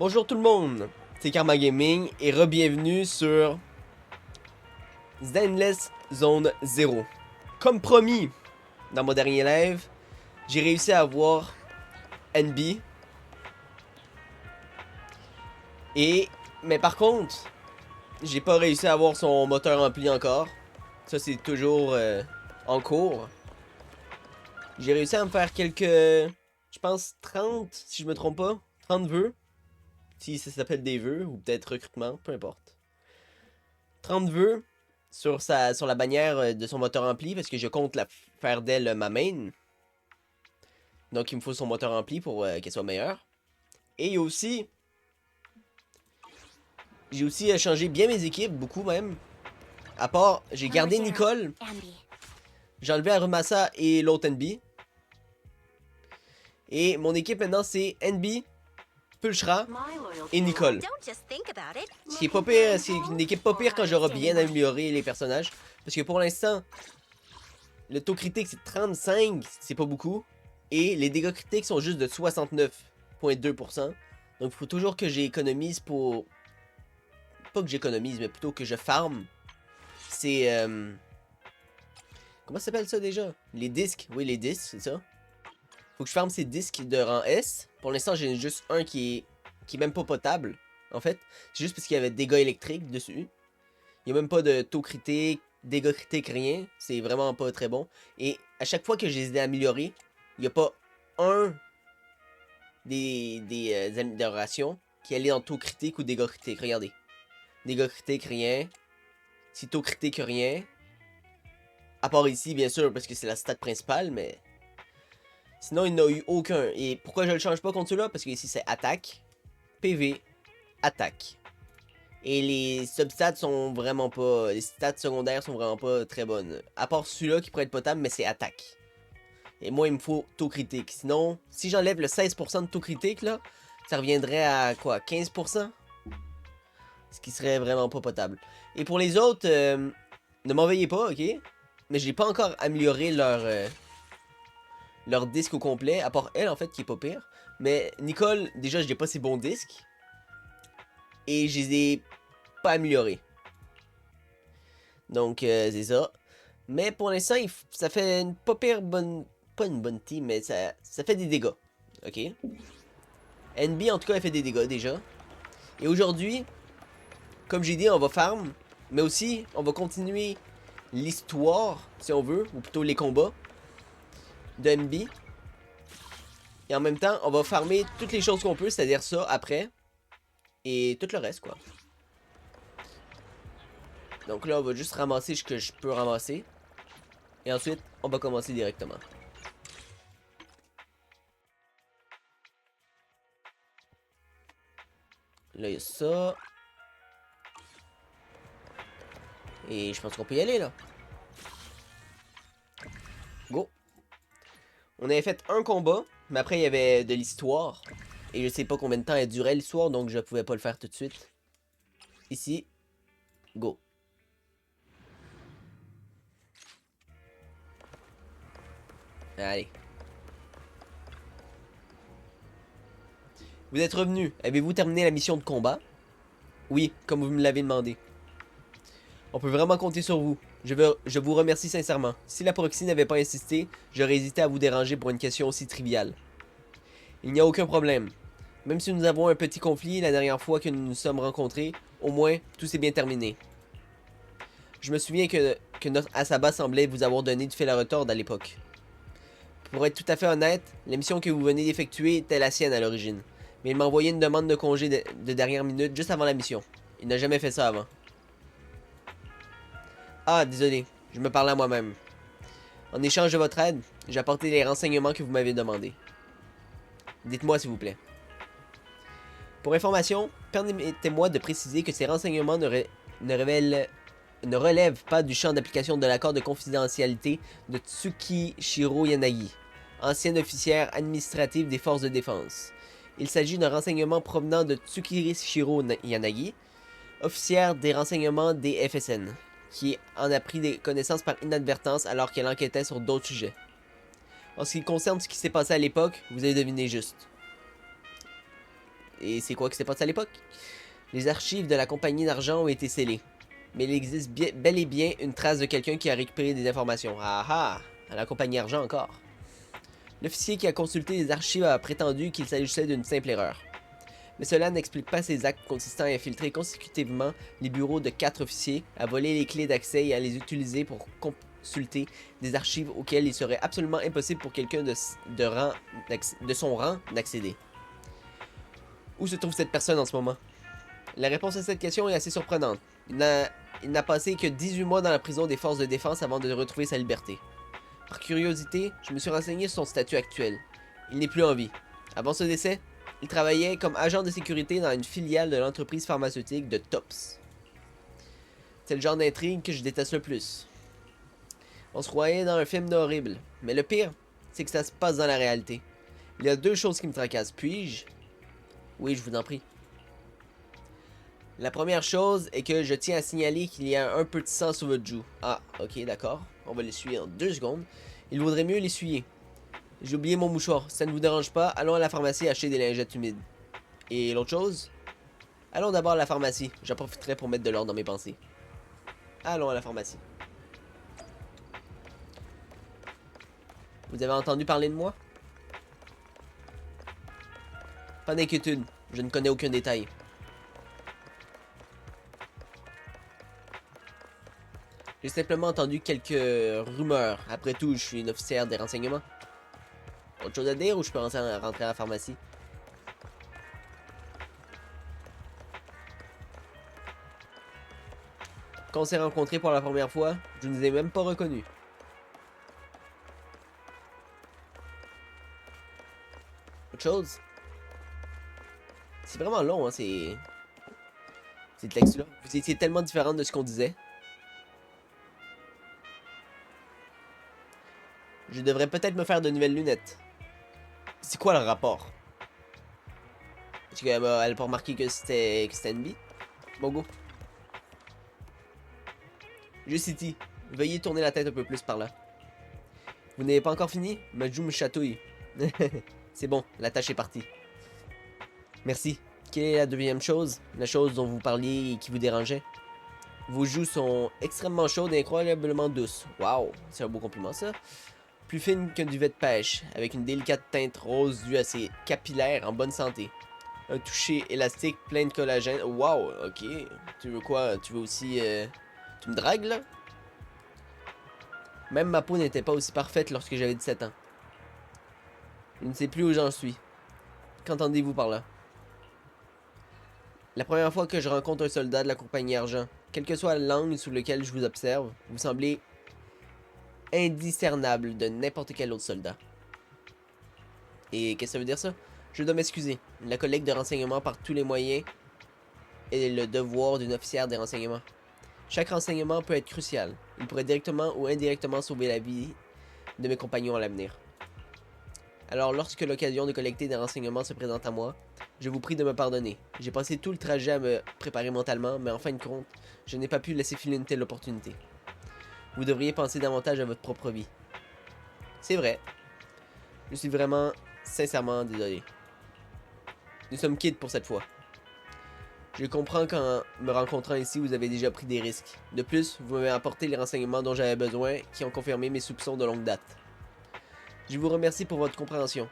Bonjour tout le monde, c'est Karma Gaming et re-bienvenue sur Zenless Zone 0. Comme promis dans mon dernier live, j'ai réussi à avoir NB. Mais par contre, j'ai pas réussi à avoir son moteur rempli encore. Ça c'est toujours en cours. J'ai réussi à me faire quelques, je pense 30 si je me trompe pas, 30 vœux. Si ça s'appelle des vœux ou peut-être recrutement, peu importe. 30 vœux sur la bannière de son moteur rempli parce que je compte faire d'elle ma main. Donc il me faut son moteur rempli pour qu'elle soit meilleure. Et aussi, j'ai aussi changé bien mes équipes, beaucoup même. À part, j'ai gardé Nicole, j'ai enlevé Arumasa et l'autre NB. Et mon équipe maintenant c'est NB, Pulchra et Nicole. Ce qui est pas pire, c'est une équipe pas pire quand j'aurai bien amélioré les personnages. Parce que pour l'instant, le taux critique c'est 35, c'est pas beaucoup. Et les dégâts critiques sont juste de 69,2%. Donc il faut toujours que j'économise pour... Pas que j'économise, mais plutôt que je farm. C'est... Comment ça s'appelle ça déjà? Les disques. Oui, les disques, c'est ça. Faut que je farme ces disques de rang S. Pour l'instant, j'ai juste un qui est même pas potable. En fait, c'est juste parce qu'il y avait dégâts électriques dessus. Il n'y a même pas de taux critique, dégâts critiques, rien. C'est vraiment pas très bon. Et à chaque fois que je les ai améliorés, il n'y a pas un des améliorations qui allait en taux critique ou dégâts critiques. Regardez. Dégâts critiques, rien. Si taux critique, rien. À part ici, bien sûr, parce que c'est la stat principale, mais... Sinon, il n'y en a eu aucun. Et pourquoi je le change pas contre celui-là? Parce que ici, c'est attaque, PV, attaque. Et les substats sont vraiment pas... Les stats secondaires sont vraiment pas très bonnes. À part celui-là qui pourrait être potable, mais c'est attaque. Et moi, il me faut taux critique. Sinon, si j'enlève le 16% de taux critique, là, ça reviendrait à quoi? 15%? Ce qui serait vraiment pas potable. Et pour les autres, ne m'en veuillez pas, ok? Mais j'ai pas encore amélioré leur disque au complet. À part elle, en fait, qui est pas pire. Mais Nicole, déjà, je n'ai pas ses bons disques. Et je les ai pas améliorés. Donc, c'est ça. Mais pour l'instant, ça fait une pas pire bonne... Pas une bonne team, mais ça fait des dégâts. Ok? NB, en tout cas, elle fait des dégâts, déjà. Et aujourd'hui, comme j'ai dit, on va farm. Mais aussi, on va continuer l'histoire, si on veut. Ou plutôt les combats. De NB. Et en même temps, on va farmer toutes les choses qu'on peut. C'est-à-dire ça, après. Et tout le reste, quoi. Donc là, on va juste ramasser ce que je peux ramasser. Et ensuite, on va commencer directement. Là, il y a ça. Et je pense qu'on peut y aller, là. Go. On avait fait un combat, mais après, il y avait de l'histoire. Et je sais pas combien de temps elle durait, l'histoire, donc je pouvais pas le faire tout de suite. Ici. Go. Allez. Vous êtes revenu. Avez-vous terminé la mission de combat? Oui, comme vous me l'avez demandé. On peut vraiment compter sur vous. Je vous remercie sincèrement. Si la proxy n'avait pas insisté, j'aurais hésité à vous déranger pour une question aussi triviale. Il n'y a aucun problème. Même si nous avons un petit conflit la dernière fois que nous nous sommes rencontrés, au moins, tout s'est bien terminé. Je me souviens que notre Asaba semblait vous avoir donné du fil à retordre à l'époque. Pour être tout à fait honnête, la mission que vous venez d'effectuer était la sienne à l'origine. Mais il m'a envoyé une demande de congé de dernière minute juste avant la mission. Il n'a jamais fait ça avant. Ah, désolé, je me parlais à moi-même. En échange de votre aide, j'ai apporté les renseignements que vous m'avez demandé. Dites-moi s'il vous plaît. Pour information, permettez-moi de préciser que ces renseignements ne relèvent pas du champ d'application de l'accord de confidentialité de Tsukishiro Yanagi, ancienne officière administrative des forces de défense. Il s'agit d'un renseignement provenant de Tsukishiro Yanagi, officière des renseignements des FSN, qui en a pris des connaissances par inadvertance alors qu'elle enquêtait sur d'autres sujets. En ce qui concerne ce qui s'est passé à l'époque, vous avez deviné juste. Et c'est quoi qui s'est passé à l'époque? Les archives de la compagnie d'argent ont été scellées. Mais il existe bel et bien une trace de quelqu'un qui a récupéré des informations. Ah ah! À la compagnie argent encore. L'officier qui a consulté les archives a prétendu qu'il s'agissait d'une simple erreur. Mais cela n'explique pas ses actes consistant à infiltrer consécutivement les bureaux de 4 officiers, à voler les clés d'accès et à les utiliser pour consulter des archives auxquelles il serait absolument impossible pour quelqu'un de son rang d'accéder. Où se trouve cette personne en ce moment? La réponse à cette question est assez surprenante. Il n'a passé que 18 mois dans la prison des forces de défense avant de retrouver sa liberté. Par curiosité, je me suis renseigné sur son statut actuel. Il n'est plus en vie. Avant ce décès, il travaillait comme agent de sécurité dans une filiale de l'entreprise pharmaceutique de Tops. C'est le genre d'intrigue que je déteste le plus. On se croyait dans un film d'horrible, mais le pire, c'est que ça se passe dans la réalité. Il y a 2 choses qui me tracassent. Puis-je? Oui, je vous en prie. La première chose est que je tiens à signaler qu'il y a un peu de sang sur votre joue. Ah, ok, d'accord. On va l'essuyer en 2 secondes. Il vaudrait mieux l'essuyer. J'ai oublié mon mouchoir. Si ça ne vous dérange pas, allons à la pharmacie acheter des lingettes humides. Et l'autre chose? Allons d'abord à la pharmacie. J'en profiterai pour mettre de l'ordre dans mes pensées. Allons à la pharmacie. Vous avez entendu parler de moi? Pas d'inquiétude. Je ne connais aucun détail. J'ai simplement entendu quelques rumeurs. Après tout, je suis une officière des renseignements. Autre chose à dire ou je peux rentrer à la pharmacie? Quand on s'est rencontrés pour la première fois, je ne vous ai même pas reconnus. Autre chose? C'est vraiment long, hein, ces textes-là. Vous étiez tellement différentes de ce qu'on disait. Je devrais peut-être me faire de nouvelles lunettes. C'est quoi le rapport? Est-ce qu'elle a pas remarqué que c'était une bille? Bon go. Juste ici. Veuillez tourner la tête un peu plus par là. Vous n'avez pas encore fini? Ma joue me chatouille. C'est bon, la tâche est partie. Merci. Quelle est la deuxième chose? La chose dont vous parliez et qui vous dérangeait? Vos joues sont extrêmement chaudes et incroyablement douces. Waouh, c'est un beau compliment ça. Plus fine qu'un duvet de pêche, avec une délicate teinte rose due à ses capillaires en bonne santé. Un toucher élastique plein de collagène. Waouh, ok. Tu veux quoi? Tu veux aussi... Tu me dragues là? Même ma peau n'était pas aussi parfaite lorsque j'avais 17 ans. Je ne sais plus où j'en suis. Qu'entendez-vous par là? La première fois que je rencontre un soldat de la compagnie Argent, quel que soit l'angle sous lequel je vous observe, vous semblez indiscernable de n'importe quel autre soldat. Et qu'est-ce que ça veut dire ça? Je dois m'excuser. La collecte de renseignements par tous les moyens est le devoir d'une officière des renseignements. Chaque renseignement peut être crucial. Il pourrait directement ou indirectement sauver la vie de mes compagnons à l'avenir. Alors, lorsque l'occasion de collecter des renseignements se présente à moi, je vous prie de me pardonner. J'ai passé tout le trajet à me préparer mentalement, mais en fin de compte, je n'ai pas pu laisser filer une telle opportunité. Vous devriez penser davantage à votre propre vie. C'est vrai. Je suis vraiment, sincèrement désolé. Nous sommes quittes pour cette fois. Je comprends qu'en me rencontrant ici, vous avez déjà pris des risques. De plus, vous m'avez apporté les renseignements dont j'avais besoin, qui ont confirmé mes soupçons de longue date. Je vous remercie pour votre compréhension.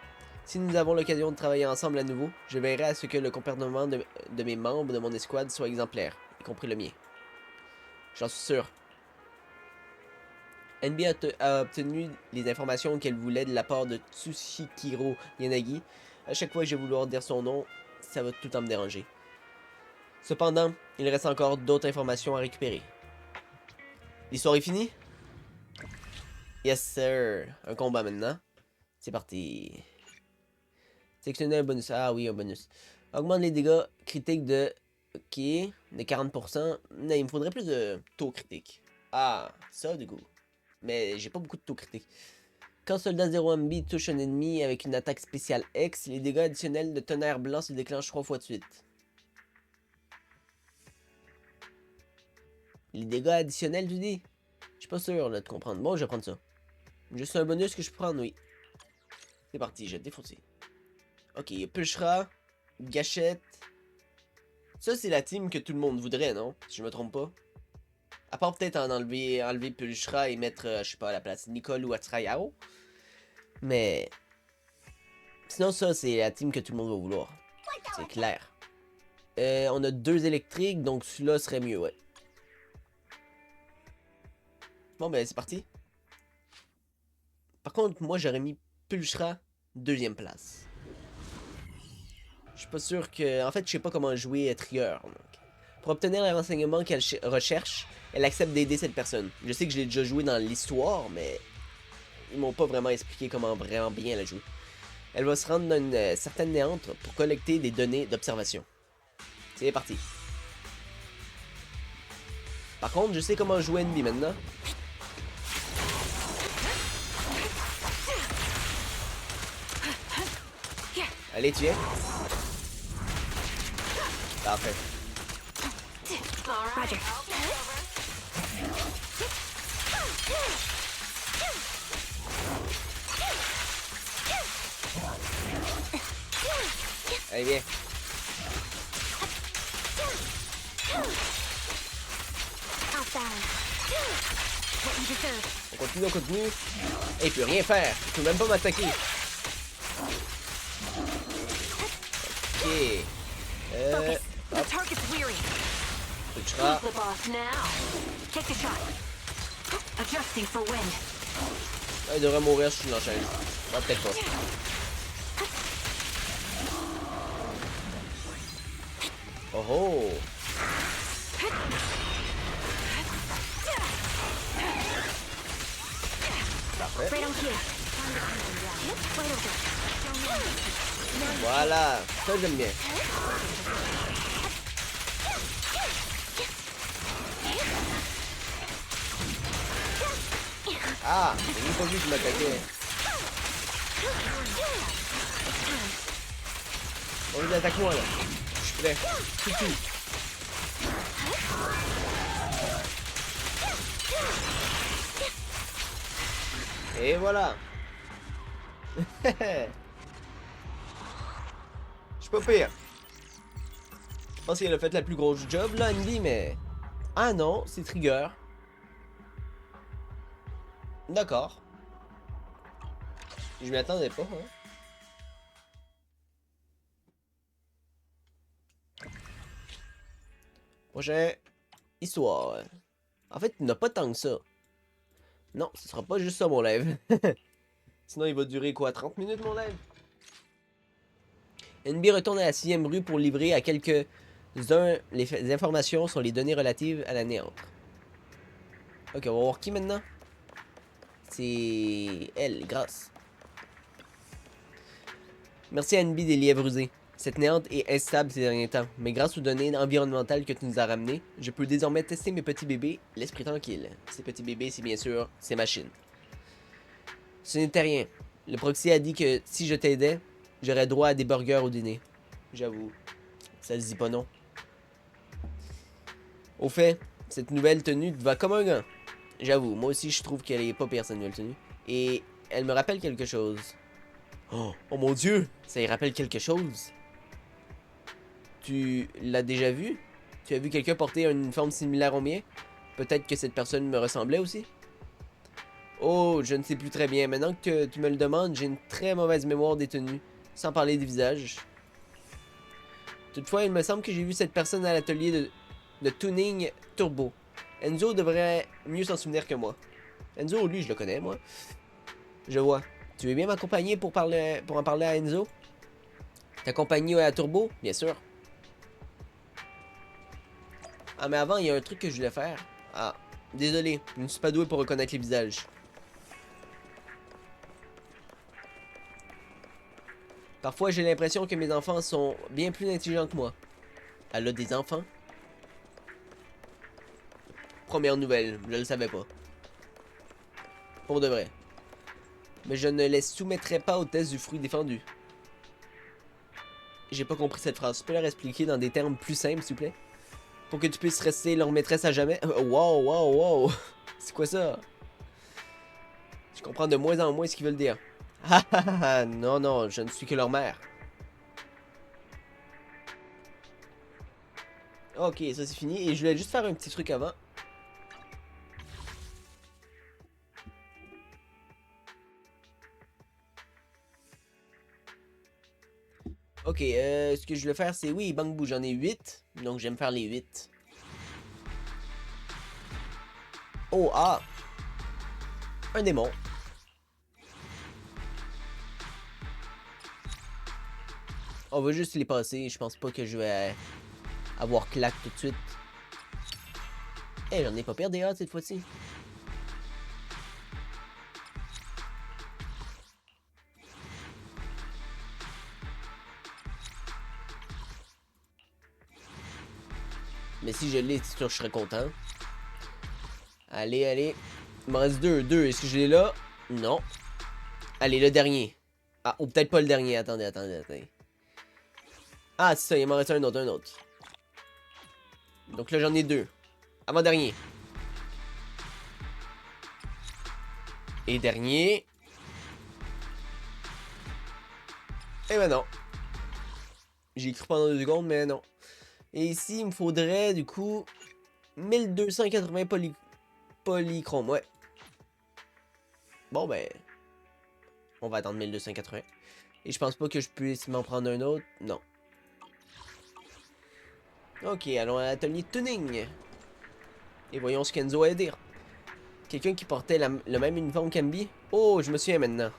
Si nous avons l'occasion de travailler ensemble à nouveau, je veillerai à ce que le comportement de mes membres de mon escouade soit exemplaire, y compris le mien. J'en suis sûr. NB a obtenu les informations qu'elle voulait de la part de Tsushikiro Yanagi. À chaque fois que je vais vouloir dire son nom, ça va tout le temps me déranger. Cependant, il reste encore d'autres informations à récupérer. L'histoire est finie? Yes sir. Un combat maintenant. C'est parti. Sélectionner un bonus. Ah oui, un bonus. Augmente les dégâts critiques de... Ok. De 40%. Non, il me faudrait plus de taux critique. Ah, ça du coup. Mais j'ai pas beaucoup de taux critiques. Quand soldat 0 MB touche un ennemi avec une attaque spéciale X, les dégâts additionnels de tonnerre blanc se déclenchent 3 fois de suite. Les dégâts additionnels, tu dis? Je suis pas sûr là, de comprendre. Bon, je vais prendre ça. Juste un bonus que je peux prendre, oui. C'est parti, je vais défoncer. Ok, Pulchera. Gâchette. Ça, c'est la team que tout le monde voudrait, non? Si je me trompe pas. À part peut-être enlever Pulchra et mettre, je sais pas, à la place Nicole ou Atrayao. Mais... Sinon, ça, c'est la team que tout le monde va vouloir. C'est clair. On a 2 électriques, donc celui-là serait mieux, ouais. Bon, ben, c'est parti. Par contre, moi, j'aurais mis Pulchra 2e place. Je suis pas sûr que... En fait, je sais pas comment jouer Trigger. Donc. Pour obtenir les renseignements qu'elle recherche, elle accepte d'aider cette personne. Je sais que je l'ai déjà joué dans l'histoire, mais... Ils m'ont pas vraiment expliqué comment vraiment bien la jouer. Elle va se rendre dans une certaine néantre pour collecter des données d'observation. C'est parti. Par contre, je sais comment jouer Envy maintenant. Allez, tu es. Parfait. Roger. Allez, viens. On continue, on continue. Et il peut rien faire. Il peut même pas m'attaquer. Ok. Hop. Ultra. Ah, il devrait mourir si je l'enchaîne. Ah, peut-être pas. Oh oh. Parfait. Voilà, ça j'aime bien. Ah, j'ai même pas vu qu'il m'attaquait. Bon, attaque-moi là. Je suis prêt. Tout. Et voilà. Je suis pas pire. Je pense qu'elle a fait la plus grosse job là, Andy, mais... Ah non, c'est Trigger. D'accord. Je m'y attendais pas, hein. Prochain. Histoire. En fait, il n'a pas tant que ça. Non, ce sera pas juste ça mon live. Sinon, il va durer quoi, 30 minutes mon live? NB retourne à la 6e rue pour livrer à quelques-uns les informations sur les données relatives à la néantre. Ok, on va voir qui maintenant? C'est elle, grâce. Merci à NB des lièvres usés. Cette néante est instable ces derniers temps, mais grâce aux données environnementales que tu nous as ramenées, je peux désormais tester mes petits bébés, l'esprit tranquille. Ces petits bébés, c'est bien sûr ces machines. Ce n'était rien. Le proxy a dit que si je t'aidais, j'aurais droit à des burgers au dîner. J'avoue, ça se dit pas non. Au fait, cette nouvelle tenue te va comme un gant. J'avoue, moi aussi je trouve qu'elle est pas pire cette nouvelle tenue. Et elle me rappelle quelque chose. Oh mon dieu, ça y rappelle quelque chose. Tu l'as déjà vu? Tu as vu quelqu'un porter une uniforme similaire au mien? Peut-être que cette personne me ressemblait aussi? Oh, je ne sais plus très bien. Maintenant que tu me le demandes, j'ai une très mauvaise mémoire des tenues, sans parler des visages. Toutefois, il me semble que j'ai vu cette personne à l'atelier de tuning turbo. Enzo devrait mieux s'en souvenir que moi. Enzo, lui, je le connais, moi. Je vois. Tu veux bien m'accompagner pour en parler à Enzo? T'accompagner à Turbo? Bien sûr. Ah, mais avant, il y a un truc que je voulais faire. Ah, désolé, je ne suis pas doué pour reconnaître les visages. Parfois, j'ai l'impression que mes enfants sont bien plus intelligents que moi. Elle a des enfants? Première nouvelle, je le savais pas. Pour de vrai. Mais je ne les soumettrai pas au test du fruit défendu. J'ai pas compris cette phrase. Tu peux la expliquer dans des termes plus simples, s'il vous plaît? Pour que tu puisses rester leur maîtresse à jamais. Wow. C'est quoi ça? Je comprends de moins en moins ce qu'ils veulent dire. Non, je ne suis que leur mère. Ok, ça c'est fini. Et je voulais juste faire un petit truc avant. Ok, ce que je vais faire, c'est oui, Bang Boo, j'en ai 8. Donc j'aime faire les 8. Oh, ah! Un démon. On va juste les passer. Je pense pas que je vais avoir claque tout de suite. Eh, j'en ai pas perdu des hâtes cette fois-ci. Mais si je l'ai, c'est sûr que je serais content. Allez, allez. Il m'en reste deux. Deux. Est-ce que je l'ai là? Non. Allez, le dernier. Ah, ou peut-être pas le dernier. Attendez, attendez, attendez. Ah, c'est ça, il m'en reste un autre, un autre. Donc là, j'en ai deux. Avant-dernier. Et dernier. Eh ben non. J'ai cru pendant 2 secondes, mais non. Et ici, il me faudrait, du coup, 1280 polychromes, ouais. Bon, ben, on va attendre 1280. Et je pense pas que je puisse m'en prendre un autre. Non. Ok, allons à l'atelier tuning. Et voyons ce qu'Enzo a à dire. Quelqu'un qui portait le même uniforme qu'Ambi? Oh, je me souviens maintenant.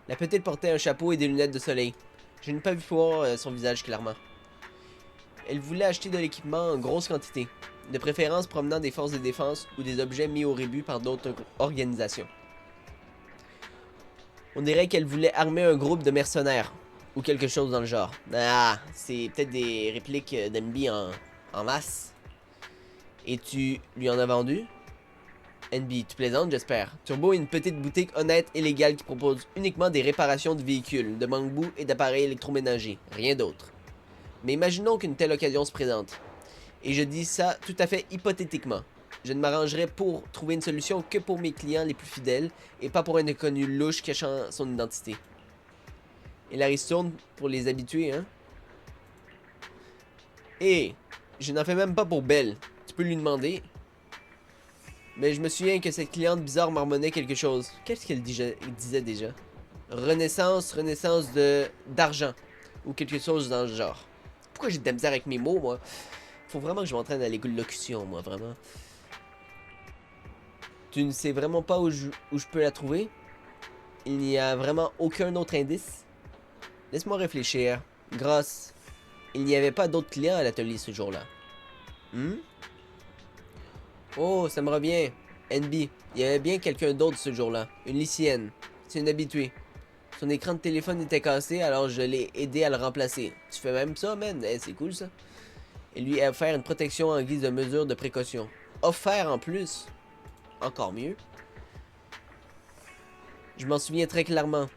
La petite portait un chapeau et des lunettes de soleil. Je n'ai pas vu voir son visage clairement. Elle voulait acheter de l'équipement en grosse quantité, de préférence provenant des forces de défense ou des objets mis au rébut par d'autres organisations. On dirait qu'elle voulait armer un groupe de mercenaires, ou quelque chose dans le genre. Ah, c'est peut-être des répliques d'Enby en masse. Et tu lui en as vendu? NB, tu plaisantes, j'espère. Turbo est une petite boutique honnête et légale qui propose uniquement des réparations de véhicules, de bambou et d'appareils électroménagers, rien d'autre. Mais imaginons qu'une telle occasion se présente. Et je dis ça tout à fait hypothétiquement. Je ne m'arrangerai pour trouver une solution que pour mes clients les plus fidèles et pas pour un inconnu louche cachant son identité. Et la ristourne pour les habitués, hein? Et je n'en fais même pas pour Belle. Tu peux lui demander. Mais je me souviens que cette cliente bizarre marmonnait quelque chose. Qu'est-ce qu'elle disait déjà? Renaissance d'argent. Ou quelque chose dans le genre. Pourquoi j'ai de la misère avec mes mots, moi? Faut vraiment que je m'entraîne à l'élocution, moi, vraiment. Tu ne sais vraiment pas où je peux la trouver? Il n'y a vraiment aucun autre indice? Laisse-moi réfléchir. Grosse, il n'y avait pas d'autres clients à l'atelier ce jour-là. Hmm? Oh, ça me revient. NB, il y avait bien quelqu'un d'autre ce jour-là. Une lycéenne. C'est une habituée. Son écran de téléphone était cassé, alors je l'ai aidé à le remplacer. Tu fais même ça, man? Eh, c'est cool, ça. Et lui a offert une protection en guise de mesure de précaution. Offert en plus? Encore mieux. Je m'en souviens très clairement.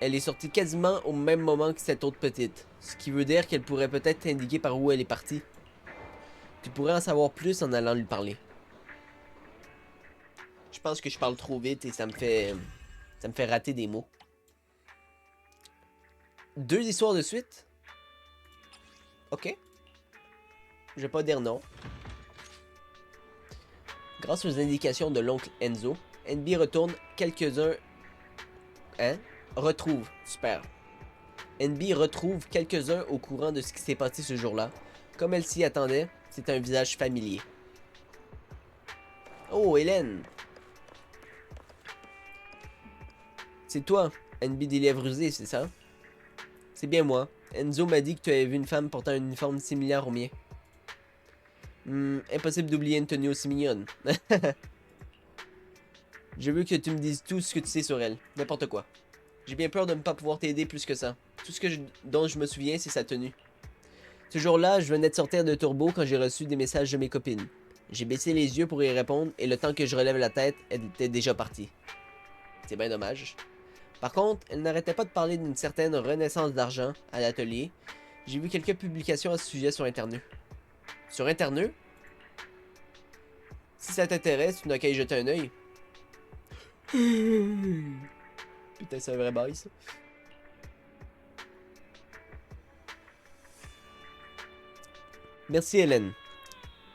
Elle est sortie quasiment au même moment que cette autre petite. Ce qui veut dire qu'elle pourrait peut-être t'indiquer par où elle est partie. Tu pourrais en savoir plus en allant lui parler. Je pense que je parle trop vite et ça me fait rater des mots. 2 histoires de suite? Ok. Je vais pas dire non. Grâce aux indications de l'oncle Enzo, NB retourne quelques-uns... Hein? Retrouve. Super. NB retrouve quelques-uns au courant de ce qui s'est passé ce jour-là. Comme elle s'y attendait, c'est un visage familier. Oh, Hélène! C'est toi, NB des lèvres rusées, c'est ça? C'est bien moi. Enzo m'a dit que tu avais vu une femme portant un uniforme similaire au mien. Impossible d'oublier une tenue aussi mignonne. Je veux que tu me dises tout ce que tu sais sur elle. N'importe quoi. J'ai bien peur de ne pas pouvoir t'aider plus que ça. Tout ce dont je me souviens, c'est sa tenue. Ce jour-là, je venais de sortir de Turbo quand j'ai reçu des messages de mes copines. J'ai baissé les yeux pour y répondre et le temps que je relève la tête, elle était déjà partie. C'est bien dommage. Par contre, elle n'arrêtait pas de parler d'une certaine renaissance d'argent à l'atelier. J'ai vu quelques publications à ce sujet sur Internet. Sur Internet? Si ça t'intéresse, tu n'as qu'à y jeter un œil. Putain, c'est un vrai bail, ça. Merci, Hélène.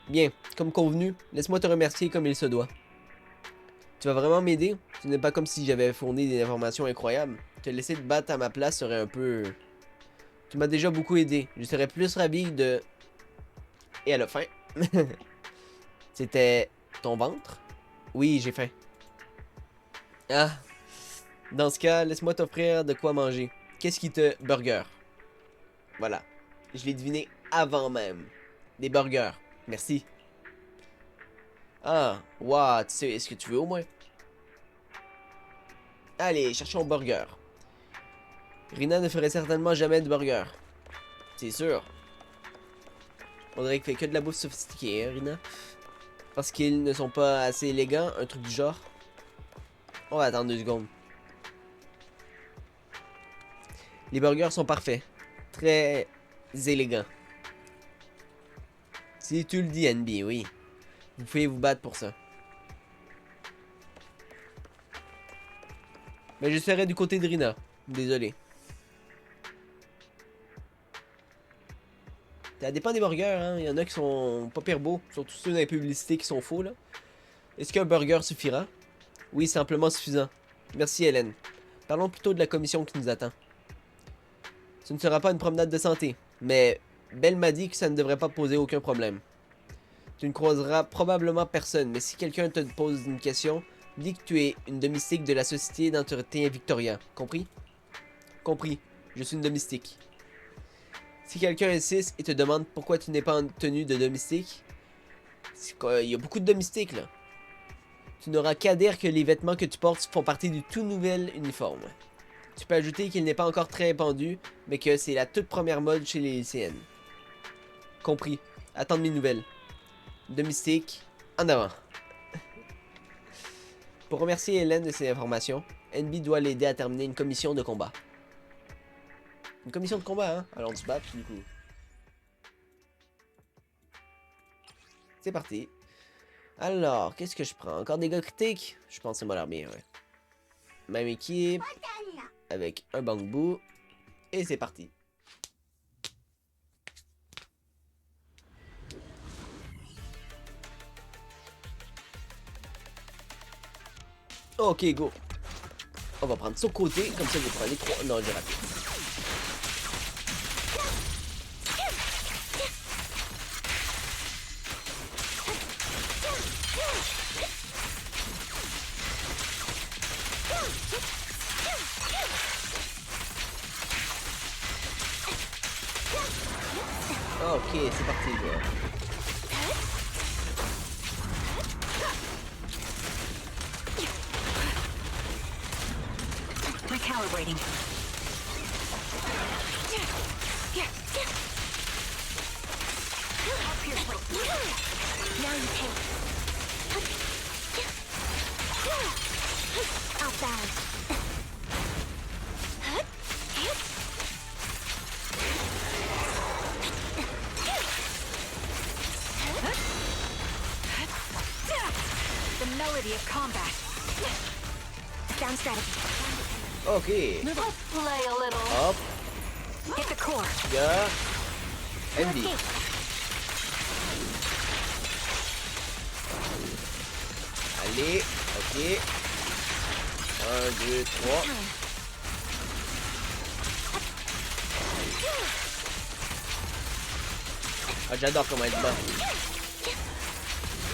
Bien, comme convenu, laisse-moi te remercier comme il se doit. Tu vas vraiment m'aider? Ce n'est pas comme si j'avais fourni des informations incroyables. Te laisser te battre à ma place serait un peu... Tu m'as déjà beaucoup aidé. Je serais plus ravi de... Et à la fin. C'était ton ventre? Oui, j'ai faim. Ah, dans ce cas, laisse-moi t'offrir de quoi manger. Qu'est-ce qui te... Burger. Voilà. Je l'ai deviné avant même. Des burgers. Merci. Ah, waouh, tu sais, est-ce que tu veux au moins? Allez, cherchons burger. Rina ne ferait certainement jamais de burger. C'est sûr. On dirait qu'il fait que de la bouffe sophistiquée, hein, Rina? Parce qu'ils ne sont pas assez élégants, un truc du genre. On va attendre 2 secondes. Les burgers sont parfaits. Très élégants. Si tu le dis, NB, oui. Vous pouvez vous battre pour ça. Mais je serai du côté de Rina. Désolé. Ça dépend des burgers, hein. Il y en a qui sont pas pire beaux. Surtout ceux dans les publicités qui sont faux, là. Est-ce qu'un burger suffira? Oui, c'est amplement suffisant. Merci, Hélène. Parlons plutôt de la commission qui nous attend. Ce ne sera pas une promenade de santé, mais Belle m'a dit que ça ne devrait pas poser aucun problème. Tu ne croiseras probablement personne, mais si quelqu'un te pose une question, dis que tu es une domestique de la Société d'entretien Victoria. Compris? Compris. Je suis une domestique. Si quelqu'un insiste et te demande pourquoi tu n'es pas en tenue de domestique, il y a beaucoup de domestiques là. Tu n'auras qu'à dire que les vêtements que tu portes font partie du tout nouvel uniforme. Tu peux ajouter qu'il n'est pas encore très répandu, mais que c'est la toute première mode chez les lycéennes. Compris. Attends de mes nouvelles. Domestique, en avant. Pour remercier Hélène de ses informations, NB doit l'aider à terminer une commission de combat. Une commission de combat, hein? Alors on se bat, du coup. C'est parti. Alors, qu'est-ce que je prends? Encore des gars critiques? Je pense que c'est moi l'air bien, ouais. Même équipe. Avec un bambou. Et c'est parti. Ok, go. On va prendre son côté, comme ça vous prenez 3. Non, j'ai raté. Ok, c'est parti, gars. Recalibrating. Now you take. Outbound. The melody of combat. Sound strategy. Ok. Let's play a little. Hop, Hit the core. gars. NB. Escape. Allez, ok. 1, 2, 3. Ah, j'adore comment être bas.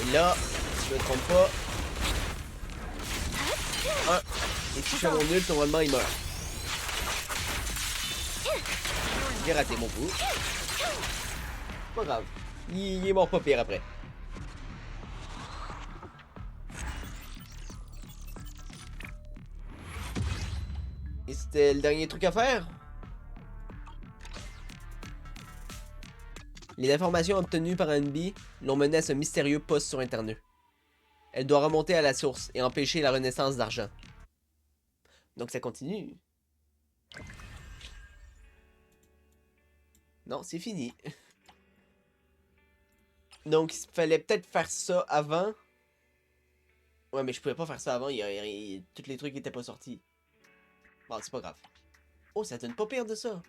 Et là, si je me trompe pas. 1. Et si je fais mon nul, ton rendement il meurt. J'ai raté mon coup. Pas grave. Il est mort pas pire après. Et c'était le dernier truc à faire? Les informations obtenues par NB l'ont mené à ce mystérieux poste sur Internet. Elle doit remonter à la source et empêcher la renaissance d'argent. Donc ça continue. Non, c'est fini. Donc il fallait peut-être faire ça avant. Ouais, mais je pouvais pas faire ça avant, tous les trucs étaient pas sortis. Bon, c'est pas grave. Oh, ça donne pas pire de ça.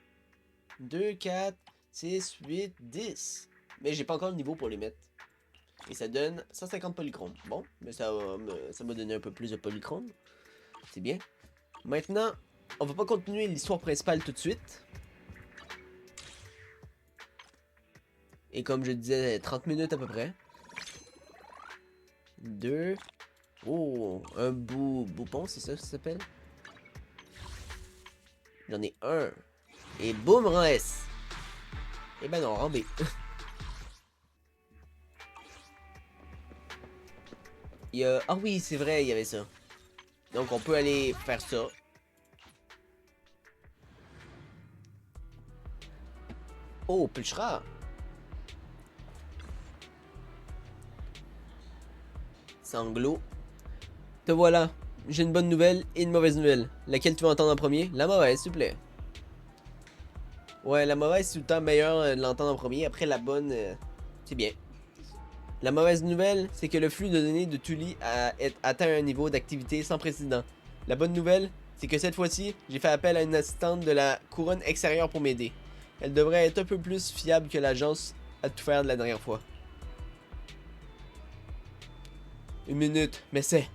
2, 4, 6, 8, 10. Mais j'ai pas encore le niveau pour les mettre. Et ça donne 150 polychromes. Bon, mais ça m'a donné un peu plus de polychromes. C'est bien. Maintenant, on va pas continuer l'histoire principale tout de suite. Et comme je disais, 30 minutes à peu près. 2. Oh, un boupon, c'est ça que ça s'appelle? J'en ai un. Et boum, rang S. Et ben non, rang B. Il y a... Ah oui, c'est vrai, il y avait ça. Donc on peut aller faire ça. Oh, Pulchra. Sanglot. Te voilà. J'ai une bonne nouvelle et une mauvaise nouvelle. Laquelle tu vas entendre en premier? La mauvaise, s'il te plaît. Ouais, la mauvaise, c'est tout le temps meilleur de l'entendre en premier. Après, la bonne, c'est bien. La mauvaise nouvelle, c'est que le flux de données de Tuli a atteint un niveau d'activité sans précédent. La bonne nouvelle, c'est que cette fois-ci, j'ai fait appel à une assistante de la couronne extérieure pour m'aider. Elle devrait être un peu plus fiable que l'agence à tout faire de la dernière fois. Une minute, mais c'est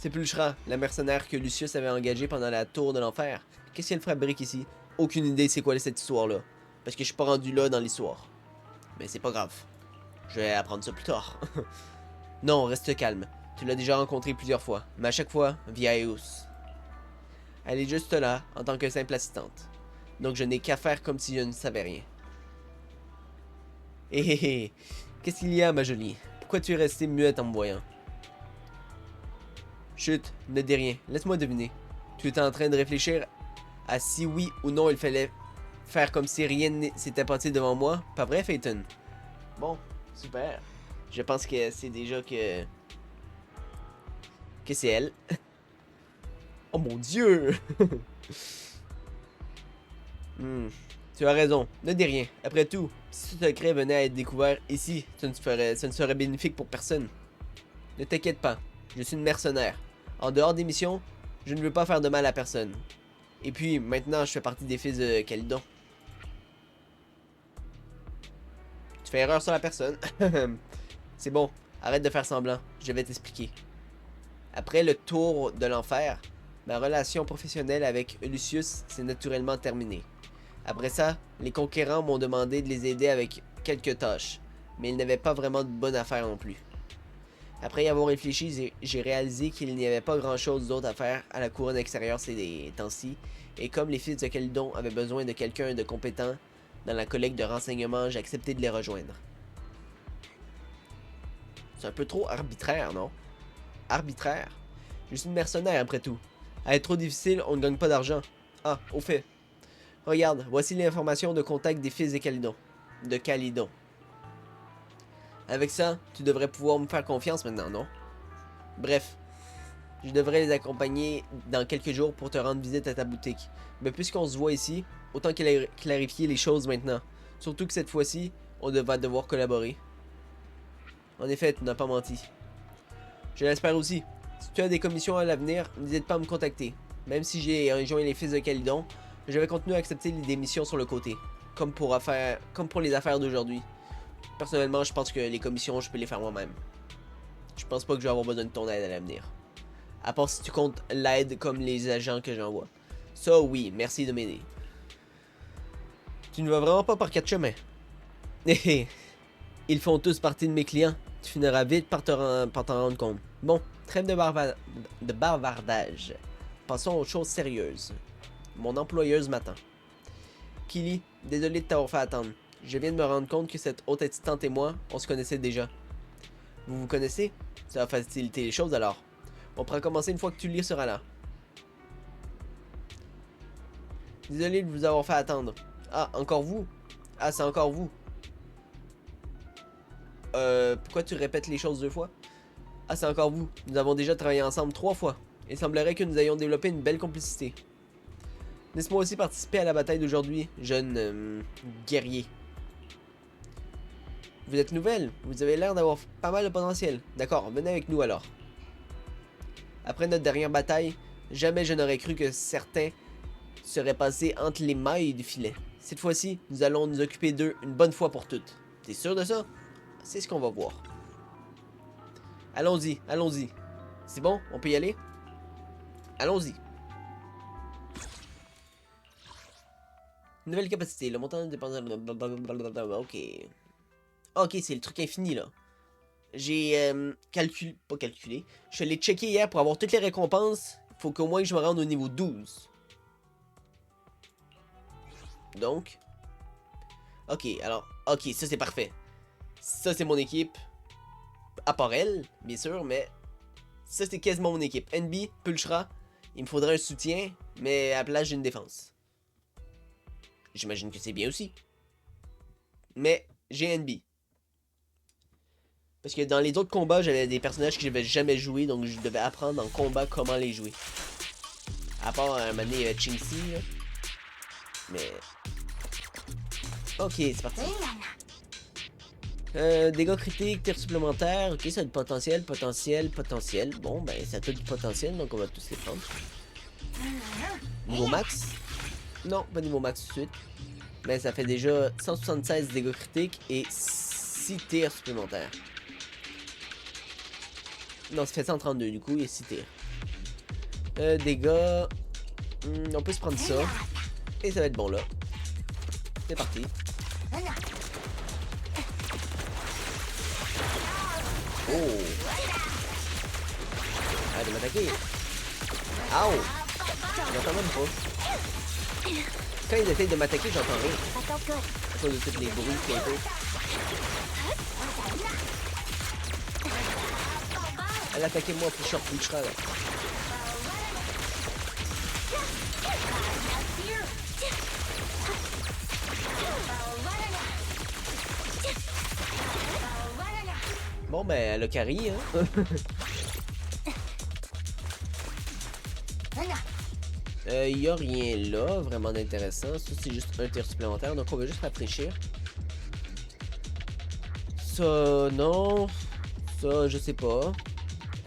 Pulchra, la mercenaire que Lucius avait engagée pendant la tour de l'enfer. Qu'est-ce qu'elle fabrique ici? Aucune idée c'est quoi cette histoire-là. Parce que je suis pas rendu là dans l'histoire. Mais c'est pas grave. Je vais apprendre ça plus tard. Non, reste calme. Tu l'as déjà rencontré plusieurs fois, mais à chaque fois, via Eos. Elle est juste là, en tant que simple assistante. Donc je n'ai qu'à faire comme si je ne savais rien. Hé hé hé, qu'est-ce qu'il y a, ma jolie? Pourquoi tu es restée muette en me voyant? Chut, ne dis rien, laisse-moi deviner. Tu étais en train de réfléchir à si oui ou non il fallait faire comme si rien s'était passé devant moi. Pas vrai, Phaeton? Bon, super. Je pense que c'est déjà que c'est elle. Oh mon dieu! Tu as raison, ne dis rien. Après tout, si ce secret venait à être découvert ici, ça ne serait bénéfique pour personne. Ne t'inquiète pas, je suis une mercenaire. En dehors des missions, je ne veux pas faire de mal à personne. Et puis, maintenant, je fais partie des fils de Calydon. Tu fais erreur sur la personne. C'est bon, arrête de faire semblant, je vais t'expliquer. Après le tour de l'enfer, ma relation professionnelle avec Lucius s'est naturellement terminée. Après ça, les conquérants m'ont demandé de les aider avec quelques tâches, mais ils n'avaient pas vraiment de bonne affaire non plus. Après y avoir réfléchi, j'ai réalisé qu'il n'y avait pas grand chose d'autre à faire à la couronne extérieure ces temps-ci, et comme les fils de Calydon avaient besoin de quelqu'un de compétent dans la collecte de renseignements, j'ai accepté de les rejoindre. C'est un peu trop arbitraire, non? Arbitraire? Je suis une mercenaire après tout. À être trop difficile, on ne gagne pas d'argent. Ah, au fait. Regarde, voici l'information de contact des fils de Calydon. Avec ça, tu devrais pouvoir me faire confiance maintenant, non? Bref, je devrais les accompagner dans quelques jours pour te rendre visite à ta boutique. Mais puisqu'on se voit ici, autant clarifier les choses maintenant. Surtout que cette fois-ci, on va devoir collaborer. En effet, tu n'as pas menti. Je l'espère aussi. Si tu as des commissions à l'avenir, n'hésite pas à me contacter. Même si j'ai rejoint les fils de Calydon, je vais continuer à accepter des missions sur le côté. Comme pour les affaires d'aujourd'hui. Personnellement, je pense que les commissions, je peux les faire moi-même. Je pense pas que je vais avoir besoin de ton aide à l'avenir. À part si tu comptes l'aide comme les agents que j'envoie. Ça, oui, merci de m'aider. Tu ne vas vraiment pas par quatre chemins. Hé ils font tous partie de mes clients. Tu finiras vite par t'en rendre compte. Bon, trêve de bavardage. Passons aux choses sérieuses. Mon employeuse m'attend. Kili, désolé de t'avoir fait attendre. Je viens de me rendre compte que cette haute assistante et moi, on se connaissait déjà. Vous vous connaissez? Ça va faciliter les choses alors. On pourra commencer une fois que Tully sera là. Désolé de vous avoir fait attendre. Ah, encore vous? Ah, c'est encore vous. Pourquoi tu répètes les choses deux fois? Ah, c'est encore vous. Nous avons déjà travaillé ensemble 3 fois. Il semblerait que nous ayons développé une belle complicité. Laisse-moi aussi participer à la bataille d'aujourd'hui, jeune guerrier. Vous êtes nouvelle, vous avez l'air d'avoir pas mal de potentiel. D'accord, venez avec nous alors. Après notre dernière bataille, jamais je n'aurais cru que certains seraient passés entre les mailles du filet. Cette fois-ci, nous allons nous occuper d'eux une bonne fois pour toutes. T'es sûr de ça? C'est ce qu'on va voir. Allons-y, allons-y. C'est bon? On peut y aller? Allons-y. Nouvelle capacité. Le montant dépend de... Ok. Ok, c'est le truc infini, là. J'ai calculé... Pas calculé. Je suis allé checker hier pour avoir toutes les récompenses. Il faut qu'au moins que je me rende au niveau 12. Donc... Ok, alors... Ok, ça c'est parfait. Ça c'est mon équipe. À part elle, bien sûr, mais... Ça c'est quasiment mon équipe. NB, Pulchra. Il me faudrait un soutien, mais à la place j'ai une défense. J'imagine que c'est bien aussi. Mais j'ai NB. Parce que dans les autres combats, j'avais des personnages que j'avais jamais joué, donc je devais apprendre en combat comment les jouer. À part un moment donné, Ching-Si, là. Mais... Ok, c'est parti. Dégâts critiques, tir supplémentaire. Ok, ça a du potentiel, potentiel, potentiel. Bon, ben, ça a tout du potentiel, donc on va tous les prendre. Niveau max? Non, pas niveau max tout de suite. Mais ça fait déjà 176 dégâts critiques et 6 tirs supplémentaires. Non, ça fait 132 du coup, et 6 tirs. Dégâts... on peut se prendre ça. Et ça va être bon là. C'est parti. Oh! Arrête de m'attaquer! Ow! J'entends même pas. Quand ils essayent de m'attaquer, j'entends rien. À cause de tous les bruits qu'il y a autour. Elle attaquait moi plus short Pulchra là. Bon ben elle a carry hein. Y a rien là vraiment d'intéressant. Ça c'est juste un tir supplémentaire, donc on va juste rafraîchir. Ça non. Ça je sais pas.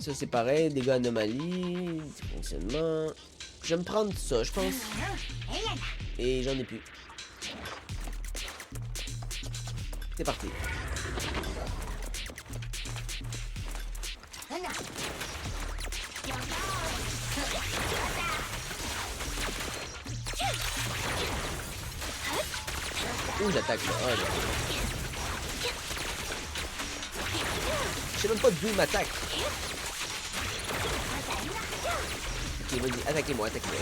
Ça c'est pareil, dégâts anomalie, fonctionnement. Je vais me prendre ça je pense. Et j'en ai plus. C'est parti. Ouh, j'attaque là. Oh, je sais même pas d'où il m'attaque. Ok, vas-y, attaquez-moi, attaquez-moi.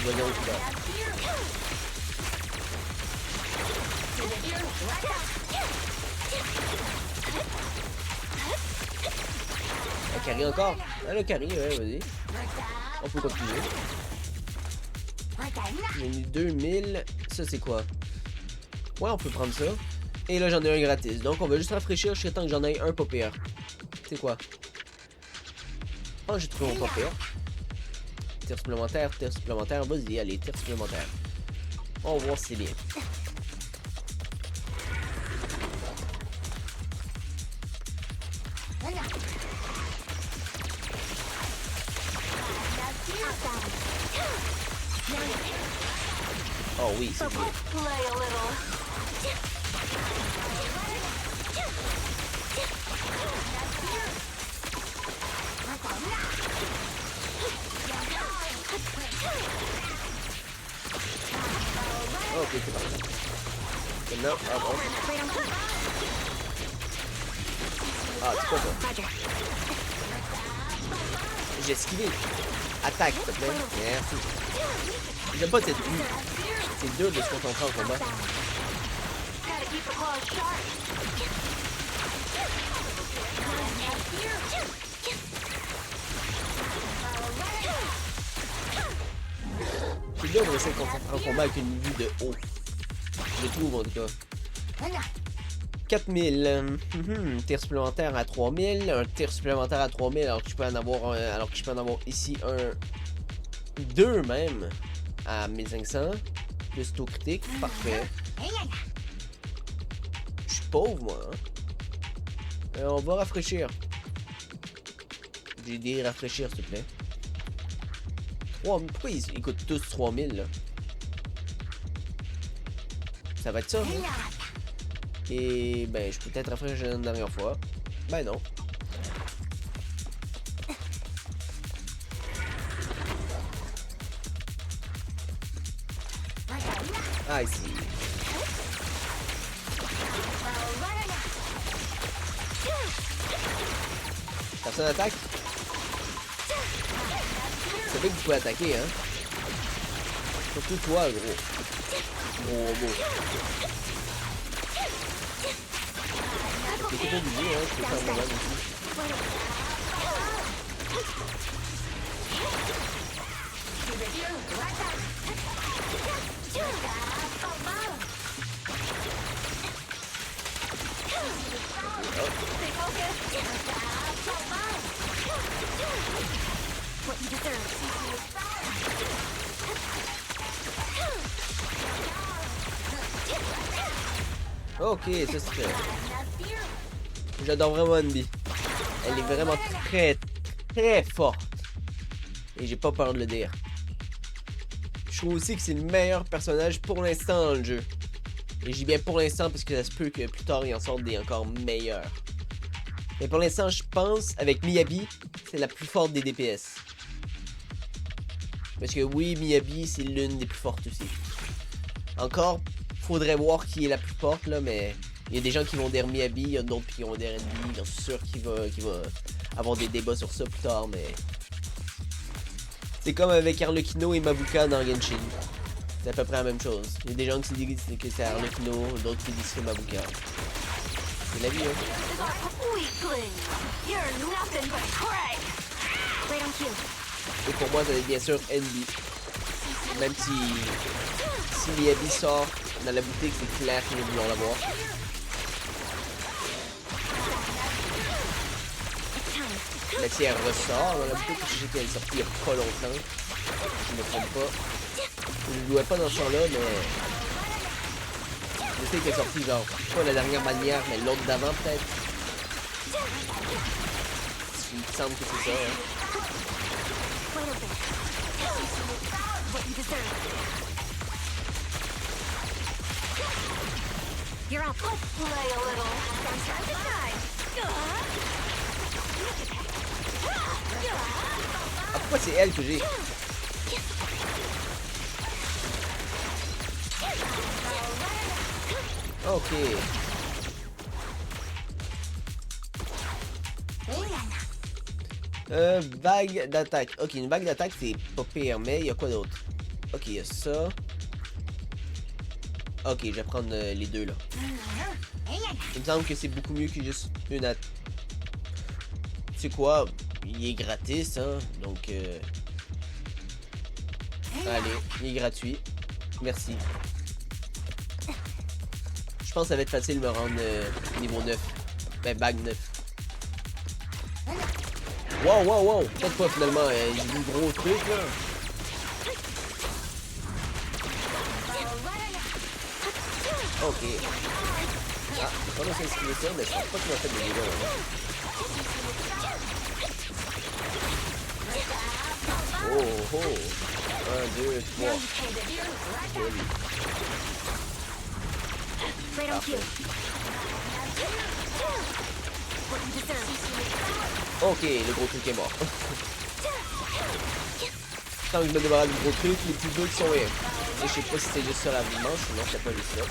Voyons où là. Elle carry encore. Elle a carry, ouais, vas-y. On peut continuer. J'ai mis 2000. Ça, c'est quoi? Ouais, on peut prendre ça. Et là, j'en ai un gratis. Donc, on va juste rafraîchir jusqu'à temps que j'en ai un pas pire. C'est quoi? Oh, j'ai trouvé mon pas pire. Tir supplémentaire, vas-y, allez, tir supplémentaire. On va voir si c'est bien. Oh oui, c'est bien. Oh, ok, c'est parti. Maintenant, ah bon. Ah, c'est quoi ça? J'ai esquivé. Attaque, s'il te plaît. Merci. J'aime pas cette vue. C'est dur de se concentrer en combat. C'est dur de rester concentré en combat avec une vue de haut. Je trouve en tout cas. 4000. Tir supplémentaire à 3000. Un tir supplémentaire à 3000 alors que je peux en avoir un, alors que je peux en avoir ici un. Deux même. À 1500. Plus taux critique. Parfait. Je suis pauvre moi. Hein? On va rafraîchir. J'ai dit rafraîchir s'il te plaît. Oh, pourquoi ils coûtent tous 3000 là? Ça va être ça, hein? Et ben, je peux peut-être rafraîchir une dernière fois. Ben non. Ah, ici. Personne attaque? Ça fait que vous pouvez attaquer, hein? Surtout toi, gros. Gros robot. T'es pas obligé, hein? Je peux faire moi-même aussi. What you deserve. Ok, ça c'est fait. J'adore vraiment Envy. Elle est vraiment très, très forte. Et j'ai pas peur de le dire. Je trouve aussi que c'est le meilleur personnage pour l'instant dans le jeu. Et je dis bien pour l'instant parce que ça se peut que plus tard il en sorte des encore meilleurs. Mais pour l'instant, je pense, avec Miyabi, c'est la plus forte des DPS. Parce que oui, Miyabi, c'est l'une des plus fortes aussi. Encore, faudrait voir qui est la plus forte, là, mais il y a des gens qui vont dire Miyabi, il y a d'autres qui vont dire Envy. J'en suis sûr qu'il va avoir des débats sur ça plus tard, mais... C'est comme avec Arlecchino et Mabuka dans Genshin. C'est à peu près la même chose. Il y a des gens qui disent que c'est Arlecchino, d'autres qui disent que c'est Mabuka. C'est la vie, hein. Weakling! You're nothing but prey! Wait on cue. Et pour moi, ça va être bien sûr Envy. Même si Miyabi sort dans la boutique, c'est clair qu'ils vont l'avoir. Mais si elle ressort dans la boutique, je sais qu'elle est sortie il y a pas longtemps. Je me trompe pas. Je ne jouais pas dans ce temps-là, mais... Je sais qu'elle est sortie genre, pas la dernière manière, mais l'autre d'avant peut-être. Il me semble que c'est ça, hein. Wait a bit. What you deserve. You're up. Let's play a little. From side to side. Ah, pourquoi c'est elle que j'ai? Ok. Vague d'attaque. Ok, une vague d'attaque, c'est pas pire, mais il y a quoi d'autre? Ok, il y a ça. Ok, je vais prendre les deux, là. Il me semble que c'est beaucoup mieux que juste une attaque. Tu sais quoi? Il est gratis, hein, donc... Allez, il est gratuit. Merci. Je pense que ça va être facile de me rendre niveau 9. Ben, bague 9. Wow, wow, wow! Peut-être pas finalement, j'ai vu le gros truc là. Ok. Ah, j'ai pas réussi à esquiver ça, mais je pense pas qu'il m'a fait des dégâts là. Oh, oh! 1, 2, 3. Joli. Wait on cue. What you deserve. Ok, le gros truc est mort. Tant que je me débarrasse du gros truc, les petits bugs sont rien. Et je sais pas si c'est juste ça la manche, sinon c'est pas juste ça.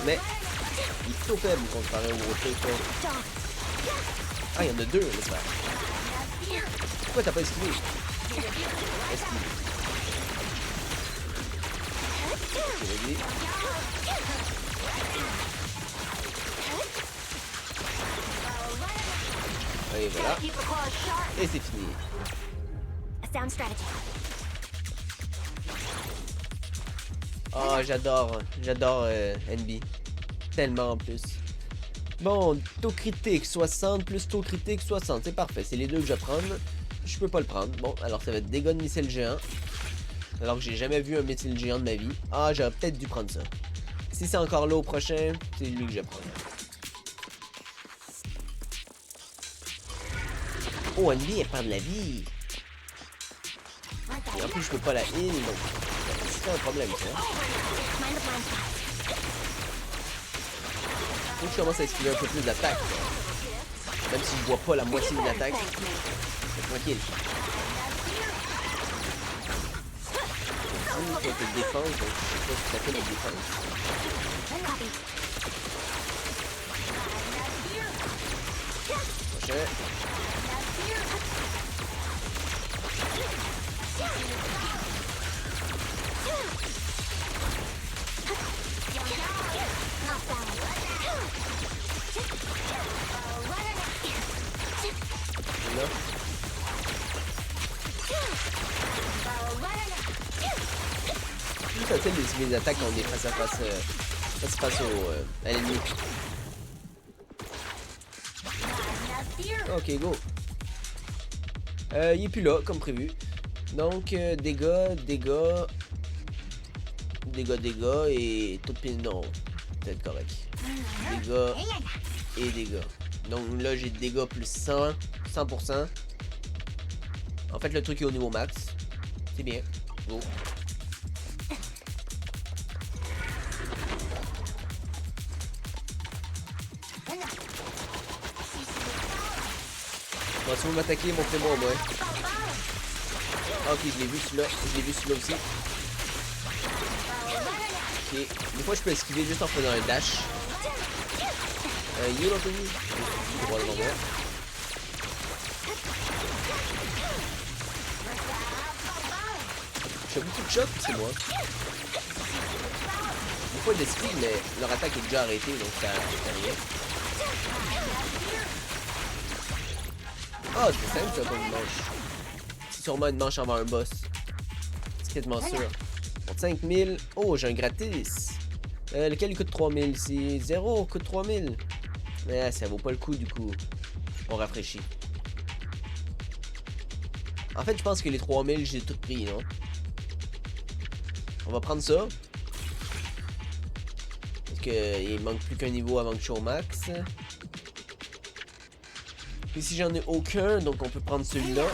Mais, il est trop faible comparé au gros truc là. Ah, il y en a deux, là, ça. Pourquoi t'as pas esquivé? Esquivé. Ok, vas-y. Et voilà. Keep the claws sharp. Et c'est fini. A sound strategy. Oh, j'adore NB. Tellement en plus. Bon, taux critique 60 plus taux critique 60, c'est parfait. C'est les deux que je vais prendre. Je peux pas le prendre. Bon, alors ça va être dégâts de missile géant. Alors que j'ai jamais vu un missile géant de ma vie. Ah, j'aurais peut-être dû prendre ça. Si c'est encore là au prochain, c'est lui que je vais prendre. Oh, NB, elle perd de la vie. Et en plus, je peux pas la heal, donc c'est un problème, ça. Faut que je commence à esquiver un peu plus d'attaques. Même si je vois pas la moitié de l'attaque. C'est tranquille. Il faut un peu de défense, donc je sais pas si ça fait de défense. Prochain. Là. Plus facile d'esquiver les attaques quand on est face à face à l'ennemi. Ok, go. Il est plus là, comme prévu. Donc, dégâts et tout pile. Non, peut-être correct. Dégâts et dégâts. Donc là, j'ai dégâts plus 100%. En fait, le truc est au niveau max. C'est bien. Go. Bon, si vous m'attaquez, montrez-moi au moins. Ah, ok, je l'ai vu celui-là. Je l'ai vu celui-là aussi. Ok. Des fois, je peux esquiver juste en faisant un dash. Il est l'autre lui. Droit devant moi. Je fais beaucoup de chocs, c'est moi. Des fois, ils esquivent, mais leur attaque est déjà arrêtée, donc ça fait rien. Ah, c'est simple ça comme une manche. C'est sûrement une manche avant un boss. C'est quasiment sûr. Pour 5000. Oh, j'ai un gratis. Lequel il coûte 3000 ici? 0 coûte 3000. Mais ça vaut pas le coup du coup. On rafraîchit. En fait, je pense que les 3000, j'ai tout pris, non? On va prendre ça. Parce que il manque plus qu'un niveau avant que je sois au max. Ici, j'en ai aucun, donc on peut prendre celui-là.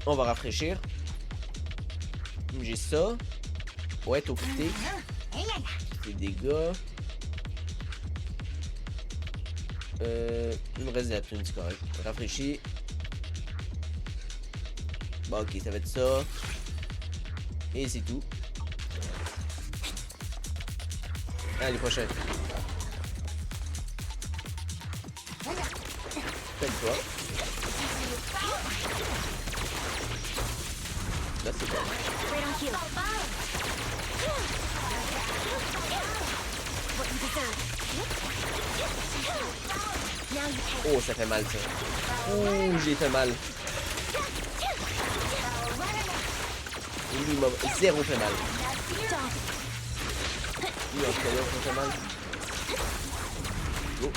On va rafraîchir. J'ai ça. Ouais, taux critique. Les dégâts. Il me reste de la prime, c'est correct. Rafraîchis. Bon, ok, ça va être ça. Et c'est tout. Allez, prochain. Fais-toi. Là, c'est bon. Oh, ça fait mal, ça. Ouh, j'ai fait mal. Lui, il m'a zéro fait mal. Lui, en tout cas, là, ça fait mal. Go.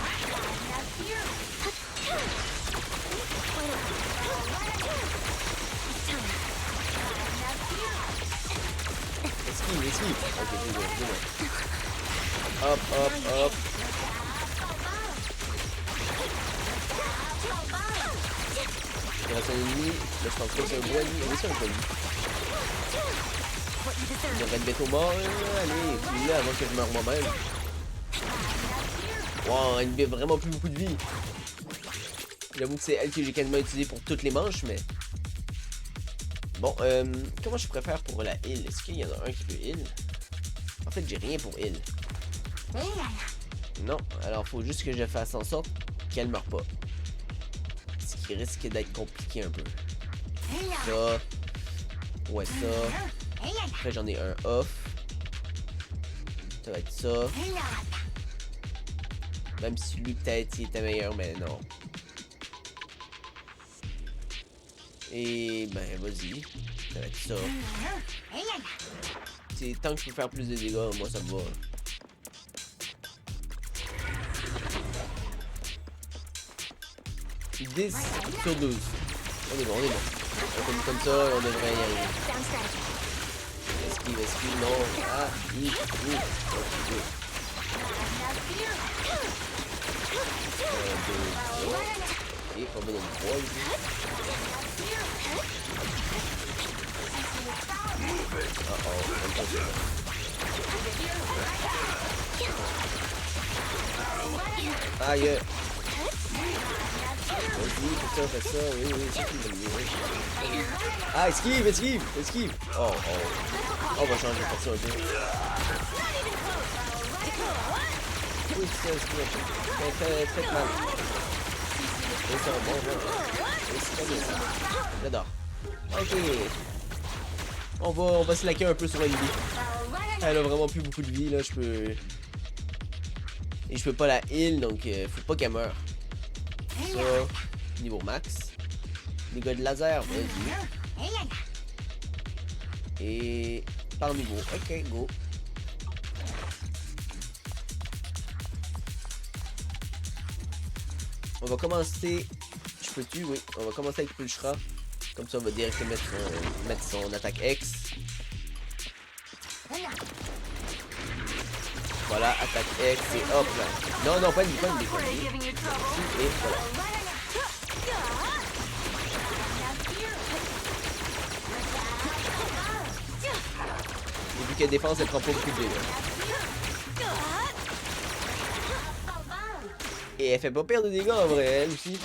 Esquive. Ok, c'est bon. Hop, hop, hop. Il reste un ennemi. Là, je pense que c'est un bois. Oui, c'est un bois. Il devrait être bientôt mort. Allez, finis-le avant que je meure moi-même. Wow, elle a vraiment plus beaucoup de vie. J'avoue que c'est elle que j'ai quasiment utilisée pour toutes les manches, mais... Bon, comment je préfère pour la heal? Est-ce qu'il y en a un qui peut heal? En fait, j'ai rien pour heal. Non, alors faut juste que je fasse en sorte qu'elle meure pas. Ce qui risque d'être compliqué un peu. Ça. Ouais, ça. Après, j'en ai un off. Ça va être ça. Même si lui, peut-être, il était meilleur, mais non. Et ben, vas-y. Ça va être ça. Tant que je peux faire plus de dégâts, moi, ça me va. « 10 sur 12. On est bon, on est bon. Comme ça, on devrait y arriver. Esquive, non. Ah, oui. Ok, on va dans le 3 ici. Aïe. Vas-y, fais ça, oui, c'est qui le mieux. Ah, esquive. Oh. On va changer pour ça un peu. Oui, c'est ça, esquive. Faites mal. Et ça va bon. Et c'est pas bien. J'adore. Ok. On va se laquer un peu sur Envy. Elle a vraiment plus beaucoup de vie, là, Et je peux pas la heal, donc faut pas qu'elle meure. Ça, niveau max. Dégâts de laser, vas-y. Et par niveau, ok, go. On va commencer. Je peux-tu? Oui. On va commencer avec Pulchra. Comme ça, on va directement mettre son attaque X. Voilà, attaque X et hop là. Non, pas une déconne. Et voilà. Et vu qu'elle défense, elle prend pas beaucoup de dégâts. Et elle fait pas perdre de dégâts en vrai, elle aussi.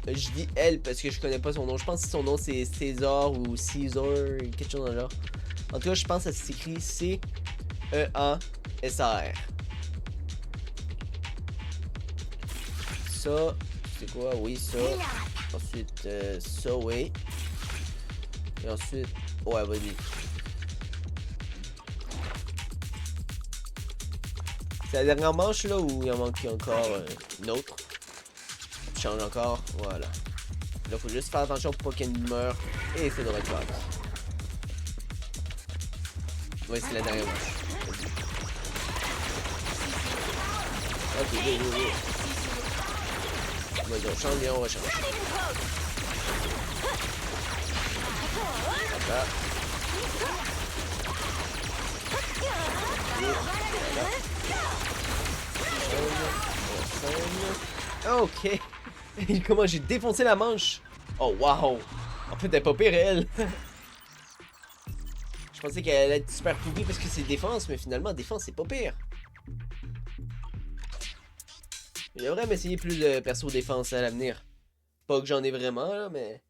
Je dis elle parce que je connais pas son nom. Je pense que son nom c'est César ou Caesar, quelque chose dans le genre. En tout cas, je pense que ça s'écrit C-E-A-S-A-R. Ça, c'est quoi? Oui, ça. Ensuite, ça, oui. Et ensuite, ouais, vas-y. C'est la dernière manche là où il en manque encore une autre. Je change encore, voilà. Là, faut juste faire attention pour pas qu'elle meure. Et c'est de retour. Ouais, c'est la dernière manche. Ok, go. Vas-y, on change et on rechange. Voilà. Ok. Comment j'ai défoncé la manche. Oh wow. En fait elle est pas pire elle. Je pensais qu'elle allait être super pourrie parce que c'est défense, mais finalement défense c'est pas pire. Je devrais m'essayer plus de perso défense à l'avenir. Pas que j'en ai vraiment là, mais...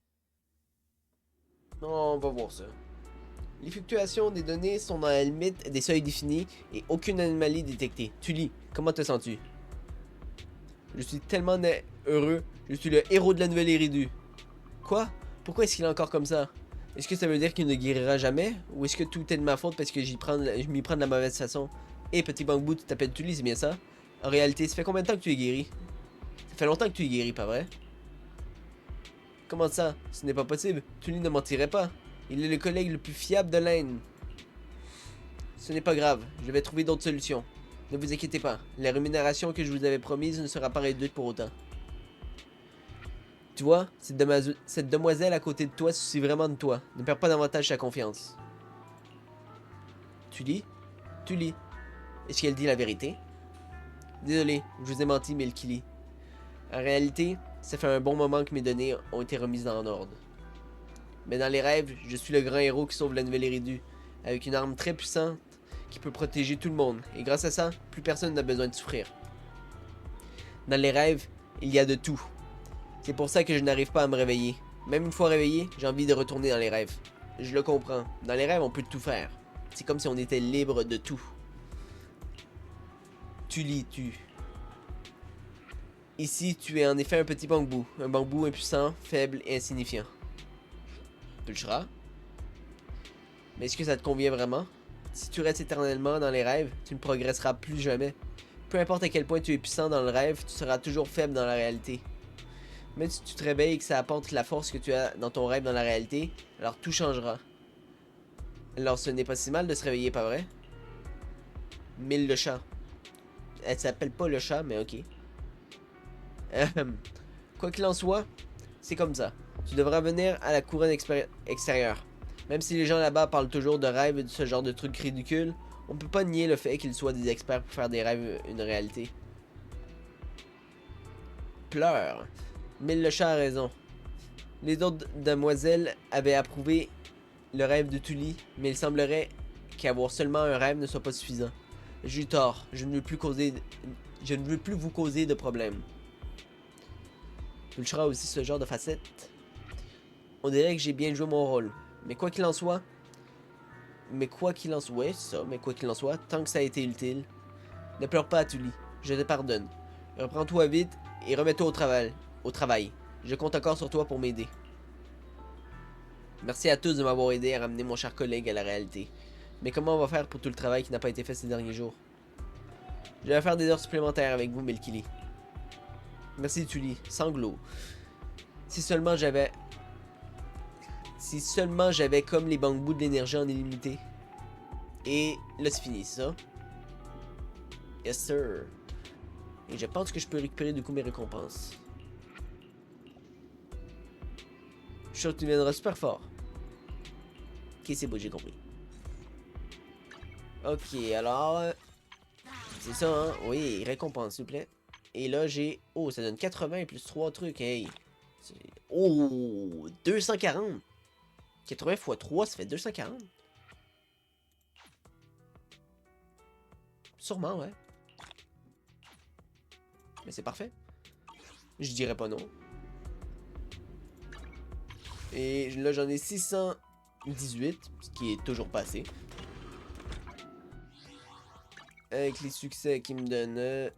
Non, on va voir ça. Les fluctuations des données sont dans la limite des seuils définis et aucune anomalie détectée. Tully, comment te sens-tu? Je suis tellement heureux. Je suis le héros de la nouvelle Eridu. Quoi? Pourquoi est-ce qu'il est encore comme ça? Est-ce que ça veut dire qu'il ne guérira jamais? Ou est-ce que tout est de ma faute parce que je m'y prends de la mauvaise façon? Hé, petit bambou, tu t'appelles Tully, c'est bien ça? En réalité, ça fait combien de temps que tu es guéri? Ça fait longtemps que tu es guéri, pas vrai? Comment ça? Ce n'est pas possible. Tully ne mentirait pas. Il est le collègue le plus fiable de l'Inde. Ce n'est pas grave, je vais trouver d'autres solutions. Ne vous inquiétez pas, la rémunération que je vous avais promise ne sera pas réduite pour autant. Tu vois, cette demoiselle à côté de toi se soucie vraiment de toi. Ne perds pas davantage sa confiance. Tully? Tully. Est-ce qu'elle dit la vérité? Désolé, je vous ai menti, Milkili. En réalité, ça fait un bon moment que mes données ont été remises en ordre. Mais dans les rêves, je suis le grand héros qui sauve la nouvelle Eridu, avec une arme très puissante qui peut protéger tout le monde, et grâce à ça, plus personne n'a besoin de souffrir. Dans les rêves, il y a de tout. C'est pour ça que je n'arrive pas à me réveiller. Même une fois réveillé, j'ai envie de retourner dans les rêves. Je le comprends. Dans les rêves, on peut tout faire. C'est comme si on était libre de tout. Tu. Ici, tu es en effet un petit bambou. Un bambou impuissant, faible et insignifiant. Pulchra. Mais est-ce que ça te convient vraiment? Si tu restes éternellement dans les rêves, tu ne progresseras plus jamais. Peu importe à quel point tu es puissant dans le rêve, tu seras toujours faible dans la réalité. Même si tu te réveilles et que ça apporte la force que tu as dans ton rêve dans la réalité, alors tout changera. Alors ce n'est pas si mal de se réveiller, pas vrai? Mille le chat. Elle s'appelle pas le chat, mais ok. Quoi qu'il en soit, c'est comme ça. Tu devras venir à la couronne extérieure. Même si les gens là-bas parlent toujours de rêves et de ce genre de trucs ridicules, on peut pas nier le fait qu'ils soient des experts pour faire des rêves une réalité. Pleure. Mille le chat a raison. Les autres demoiselles avaient approuvé le rêve de Tully, mais il semblerait qu'avoir seulement un rêve ne soit pas suffisant. J'ai eu tort. Je ne veux plus vous causer de problèmes. Pulchera aussi ce genre de facette. On dirait que j'ai bien joué mon rôle. Mais quoi qu'il en soit... Ouais, ça. Mais quoi qu'il en soit, tant que ça a été utile... Ne pleure pas, Tully. Je te pardonne. Reprends-toi vite et remets-toi au travail. Je compte encore sur toi pour m'aider. Merci à tous de m'avoir aidé à ramener mon cher collègue à la réalité. Mais comment on va faire pour tout le travail qui n'a pas été fait ces derniers jours? Je vais faire des heures supplémentaires avec vous, Melkili. Merci, Tully. Sanglot. Si seulement j'avais comme les bambous de l'énergie en illimité. Et là, c'est fini, ça. Yes, sir. Et je pense que je peux récupérer du coup mes récompenses. Je suis sûr que tu viendras super fort. Ok, c'est beau, j'ai compris. Ok, alors... c'est ça, hein? Oui, récompense, s'il vous plaît. Et là, j'ai... Oh, ça donne 80 plus 3 trucs, hey. Oh, 240. 80 x 3, ça fait 240. Sûrement, ouais. Mais c'est parfait. Je dirais pas non. Et là, j'en ai 618, ce qui est toujours pas assez. Avec les succès qui me donnent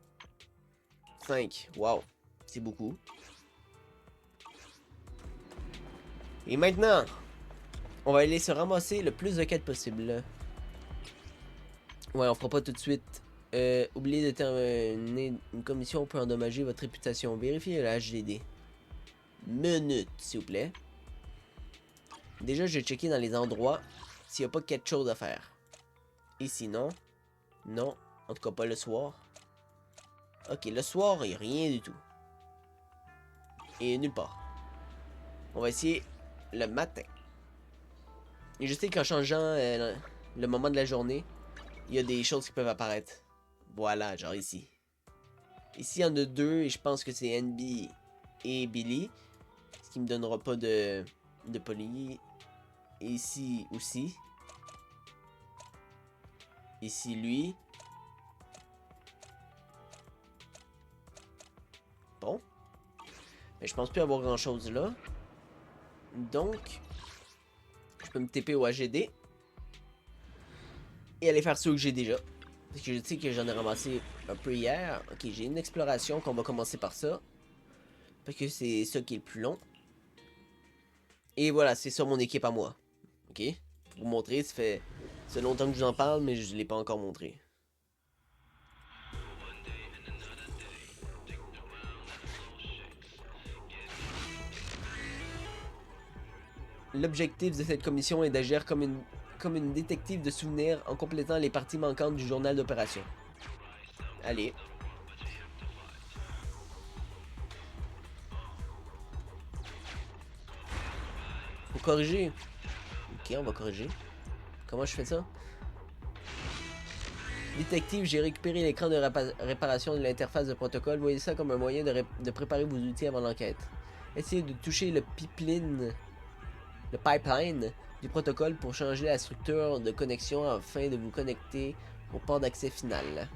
5. Wow, c'est beaucoup. Et maintenant, on va aller se ramasser le plus de quêtes possible. Ouais, on fera pas tout de suite. Oubliez de terminer une commission peut endommager votre réputation. Vérifiez la HDD. Minute, s'il vous plaît. Déjà, je vais checker dans les endroits s'il n'y a pas quelque chose à faire. Et sinon, non. En tout cas, pas le soir. Ok, le soir, il n'y a rien du tout. Et nulle part. On va essayer le matin. Et je sais qu'en changeant le moment de la journée, il y a des choses qui peuvent apparaître. Voilà, genre ici. Ici, il y en a deux et je pense que c'est NB et Billy. Ce qui me donnera pas de poly. Et ici aussi. Ici, lui. Bon. Mais je pense plus avoir grand chose là. Donc, je peux me TP au AGD. Et aller faire ceux que j'ai déjà. Parce que je sais que j'en ai ramassé un peu hier. Ok, j'ai une exploration qu'on va commencer par ça. Parce que c'est ça qui est le plus long. Et voilà, c'est ça mon équipe à moi. Ok? Pour vous montrer, ça fait longtemps que je vous en parle, mais je ne l'ai pas encore montré. L'objectif de cette commission est d'agir comme une détective de souvenirs en complétant les parties manquantes du journal d'opération. Allez. Faut corriger. Ok, on va corriger. Comment je fais ça? Détective, j'ai récupéré l'écran de réparation de l'interface de protocole. Voyez ça comme un moyen de préparer vos outils avant l'enquête. Essayez de toucher le pipeline du protocole pour changer la structure de connexion afin de vous connecter au port d'accès final.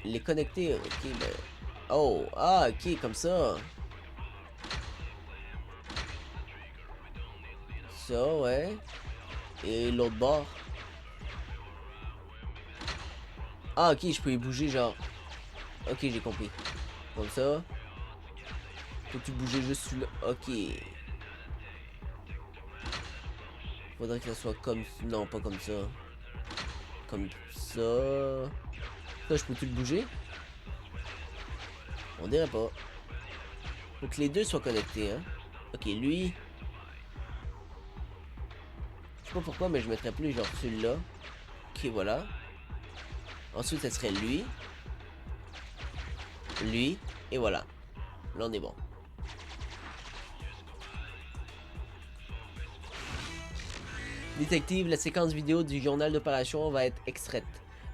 Les connecter, ok, ben... Oh, ah, ok, comme ça. Ça, ouais. Et l'autre bord. Ah, ok, je peux y bouger, genre. Ok, j'ai compris. Comme ça. Faut-tu bouger juste celui-là? Ok. Faudrait que ça soit comme... Non, pas comme ça. Comme ça. Ça, je peux-tu le bouger? On dirait pas. Faut que les deux soient connectés, hein. Ok, lui... Je sais pas pourquoi, mais je mettrais plus genre celui-là. Ok, voilà. Ensuite, ça serait lui. Lui. Et voilà. Là, on est bon. Détective, la séquence vidéo du journal d'opération va être extraite.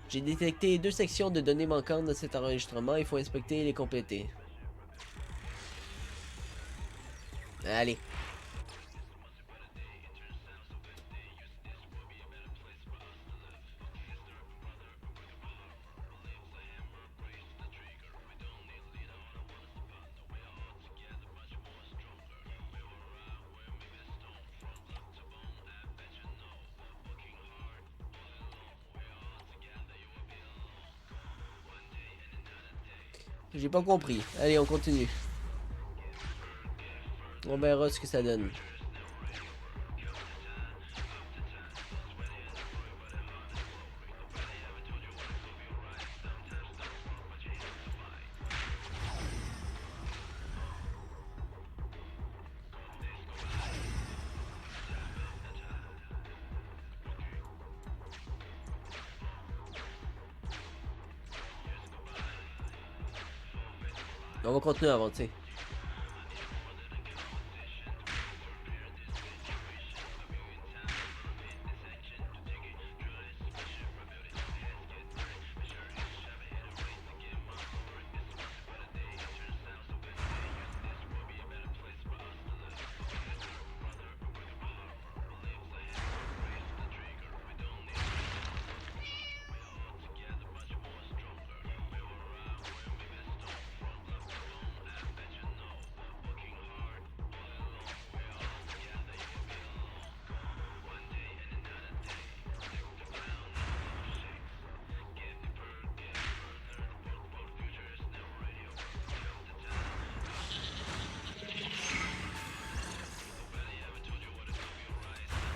J'ai détecté 2 sections de données manquantes de cet enregistrement. Il faut inspecter et les compléter. Allez. J'ai pas compris. Allez, on continue. On verra ce que ça donne. On va continuer à avancer.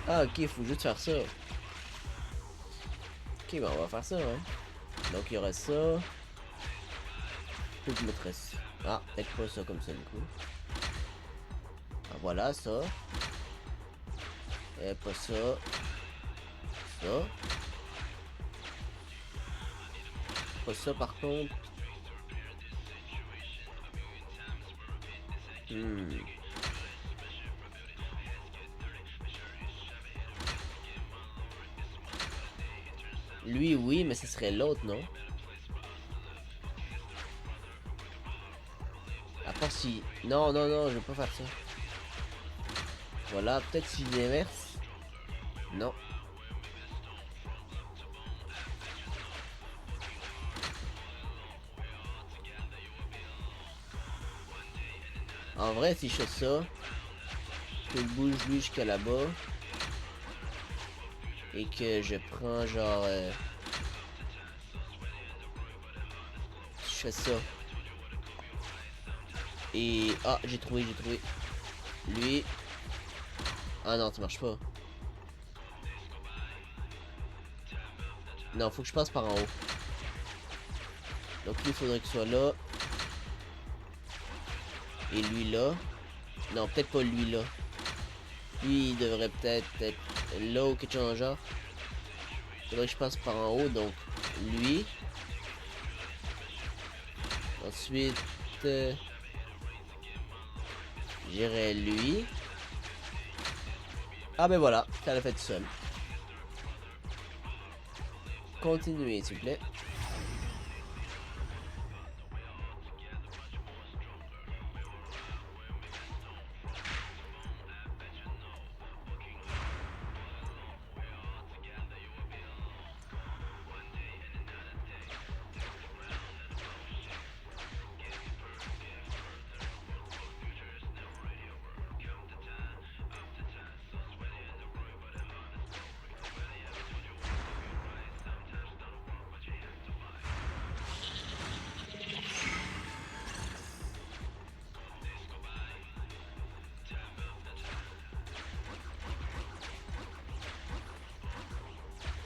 Ah, ok, faut juste faire ça. Ok, ben on va faire ça, hein. Donc, il y aurait ça. Peut-être que je mettrais ça. Ah, peut-être pas ça comme ça, du coup. Ah, voilà, ça. Et pas ça. Ça. Pas ça, par contre. Lui, oui, mais ce serait l'autre, non? À part si... Non, non, non, je veux pas faire ça. Voilà, peut-être si je l'inverse. Non. En vrai, si je fais ça, que je bouge lui jusqu'à là-bas, et que je prends genre... je fais ça. Et... Ah, j'ai trouvé, j'ai trouvé. Lui... Ah non, ça marche pas. Non, faut que je passe par en haut. Donc lui, il faudrait qu'il soit là. Et lui là. Non, peut-être pas lui là. Lui, il devrait peut-être être là ou quelque chose dans genre. Faudrait que je passe par en haut, donc lui. Ensuite, j'irai lui. Ah ben voilà, ça l'a fait tout seul. Continuez, s'il vous plaît.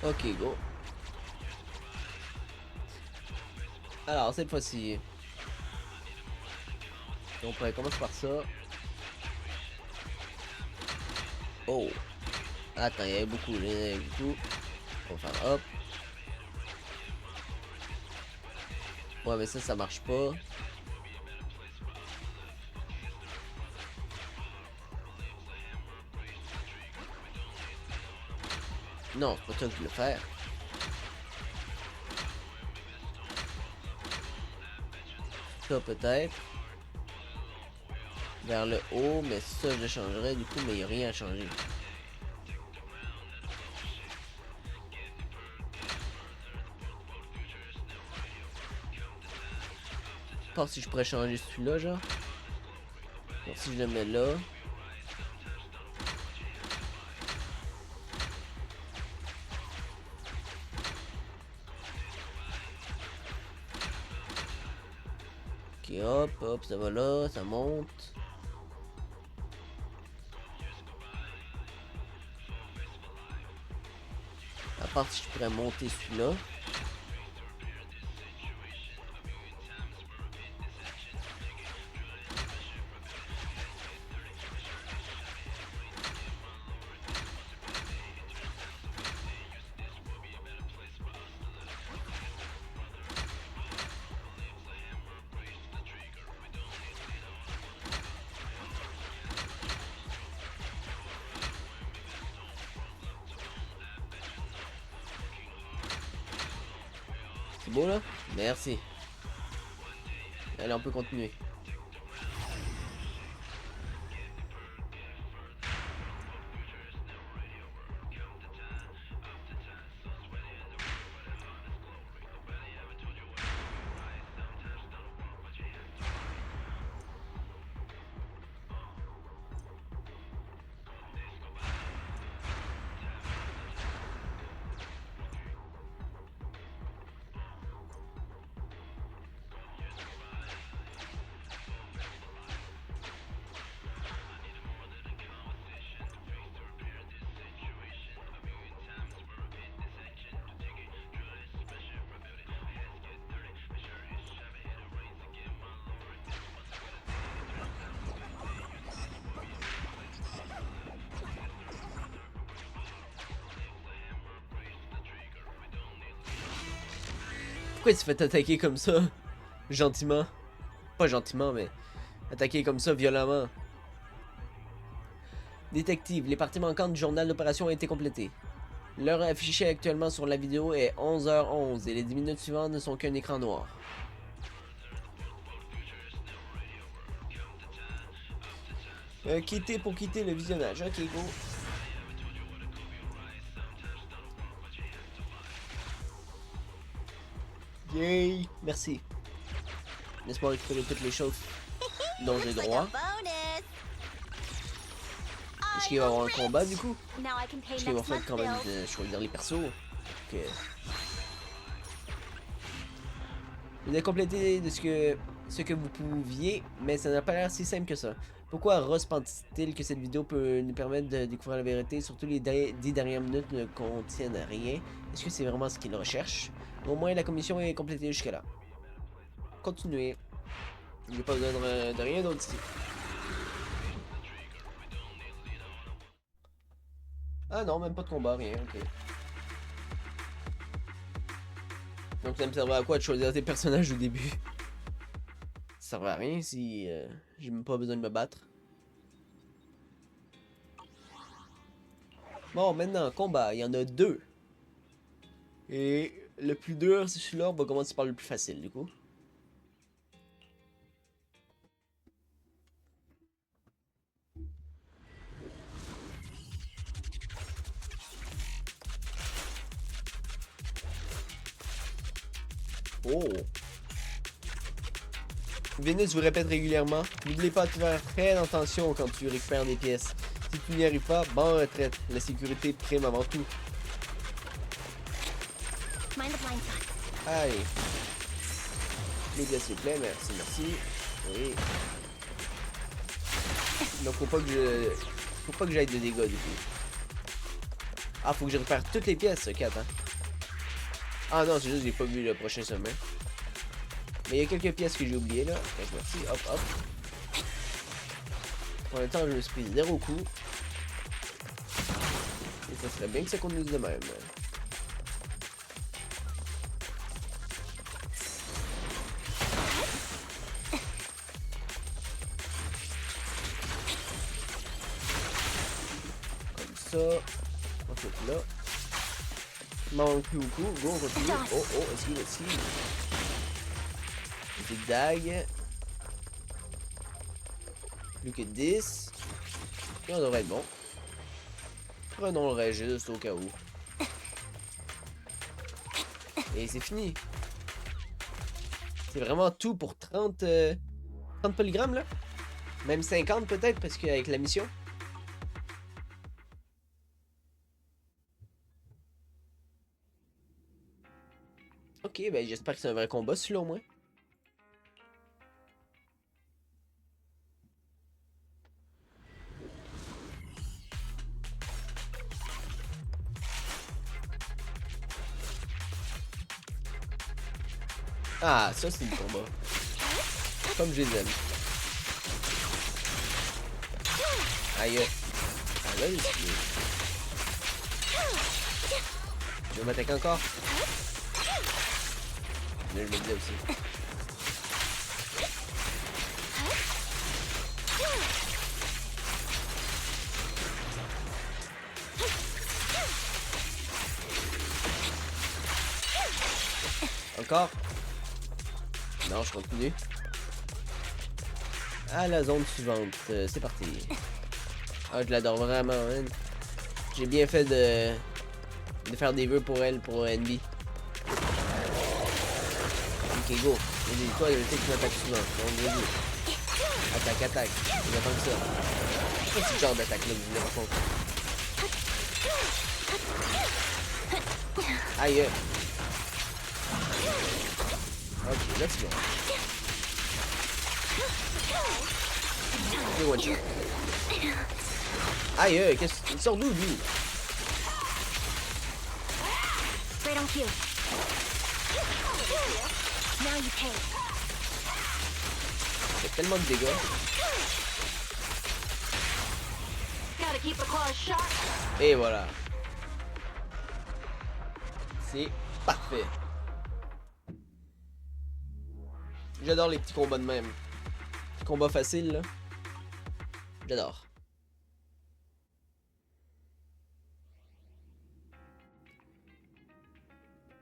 Ok, go. Alors, cette fois-ci, on pourrait commencer par ça. Oh. Attends, il y avait beaucoup, il y avait beaucoup. On va faire hop. Ouais, mais ça marche pas. Non, c'est pas ça que je voulais faire. Ça peut-être. vers le haut, mais ça je le changerais du coup, mais il n'y a rien à changer. Je pense si je pourrais changer celui-là, genre. Donc si je le mets là. Ok, hop, hop, ça va là, ça monte. À part si je pourrais monter celui-là. C'est beau là? Merci. Allez, on peut continuer. Pourquoi il se fait attaquer comme ça? Gentiment. Pas gentiment, mais attaquer comme ça violemment. Détective, les parties manquantes du journal d'opération ont été complétées. L'heure affichée actuellement sur la vidéo est 11h11 et les 10 minutes suivantes ne sont qu'un écran noir. Quitter pour quitter le visionnage. Ok, go. Yay! Merci. Laisse-moi récupérer toutes les choses dont j'ai droit. Est-ce qu'il va y avoir un combat du coup? Est-ce qu'il va falloir quand même choisir les persos? Ok. Vous avez complété de ce que vous pouviez, mais ça n'a pas l'air si simple que ça. Pourquoi Ross pense-t-il que cette vidéo peut nous permettre de découvrir la vérité? Surtout les 10 dernières minutes ne contiennent rien. Est-ce que c'est vraiment ce qu'il recherche? Au moins la commission est complétée jusqu'à là. Continuez. Il n'y a pas besoin de rien d'autre ici. Ah non, même pas de combat, rien, ok. Donc ça me servait à quoi de choisir tes personnages au début? Ça servait à rien si j'ai même pas besoin de me battre. Bon, maintenant, combat, il y en a deux. Et le plus dur, c'est celui-là, on va commencer par le plus facile du coup. Oh! Vénus vous répète régulièrement, n'oubliez pas de faire très attention quand tu récupères des pièces. Si tu n'y arrives pas, en retraite. La sécurité prime avant tout. Allez. Les gars, s'il vous plaît, merci, merci. Oui. Donc faut pas que j'aille de dégâts du coup. Ah, faut que je récupère toutes les pièces, ok, attends. Ah non, c'est juste que j'ai pas vu le prochain sommet. Mais il y a quelques pièces que j'ai oubliées là. Donc merci, hop hop. Pour l'instant, je me suis pris 0 coup. Et ça serait bien que ça continue de même. Comme ça. On fait là. Il manque plus beaucoup. Go, on continue. Oh, oh, vas-y. Petite dague. Plus que 10. Et on devrait être bon. Prenons le juste au cas où. Et c'est fini. C'est vraiment tout pour 30 polygrammes là. Même 50 peut-être parce qu'avec la mission. Ok, ben j'espère que c'est un vrai combat celui-là au moins. Ah, ça c'est le combat. Comme je les aime. Aïe. Ah là, je vais m'attaquer encore. Là, je me disais aussi. Encore. Non, je continue. À la zone suivante. C'est parti. Ah, je l'adore vraiment, hein. J'ai bien fait de faire des vœux pour elle, pour NB. Ok, go. Vas-y, toi, je sais que tu m'attaques souvent. Donc, vas-y. Attaque, attaque. J'attends que ça. C'est quoi ce genre d'attaque-là que vous voulez raconter? Aïe. Ok, let's go. Ok, one shot. Aïe, qu'est-ce qu'il sort d'où, lui? Right on cue. Now you pay. Il fait tellement de dégâts. Gotta keep the claws sharp. Et voilà. C'est parfait. J'adore les petits combats de même. Combat facile, là. J'adore.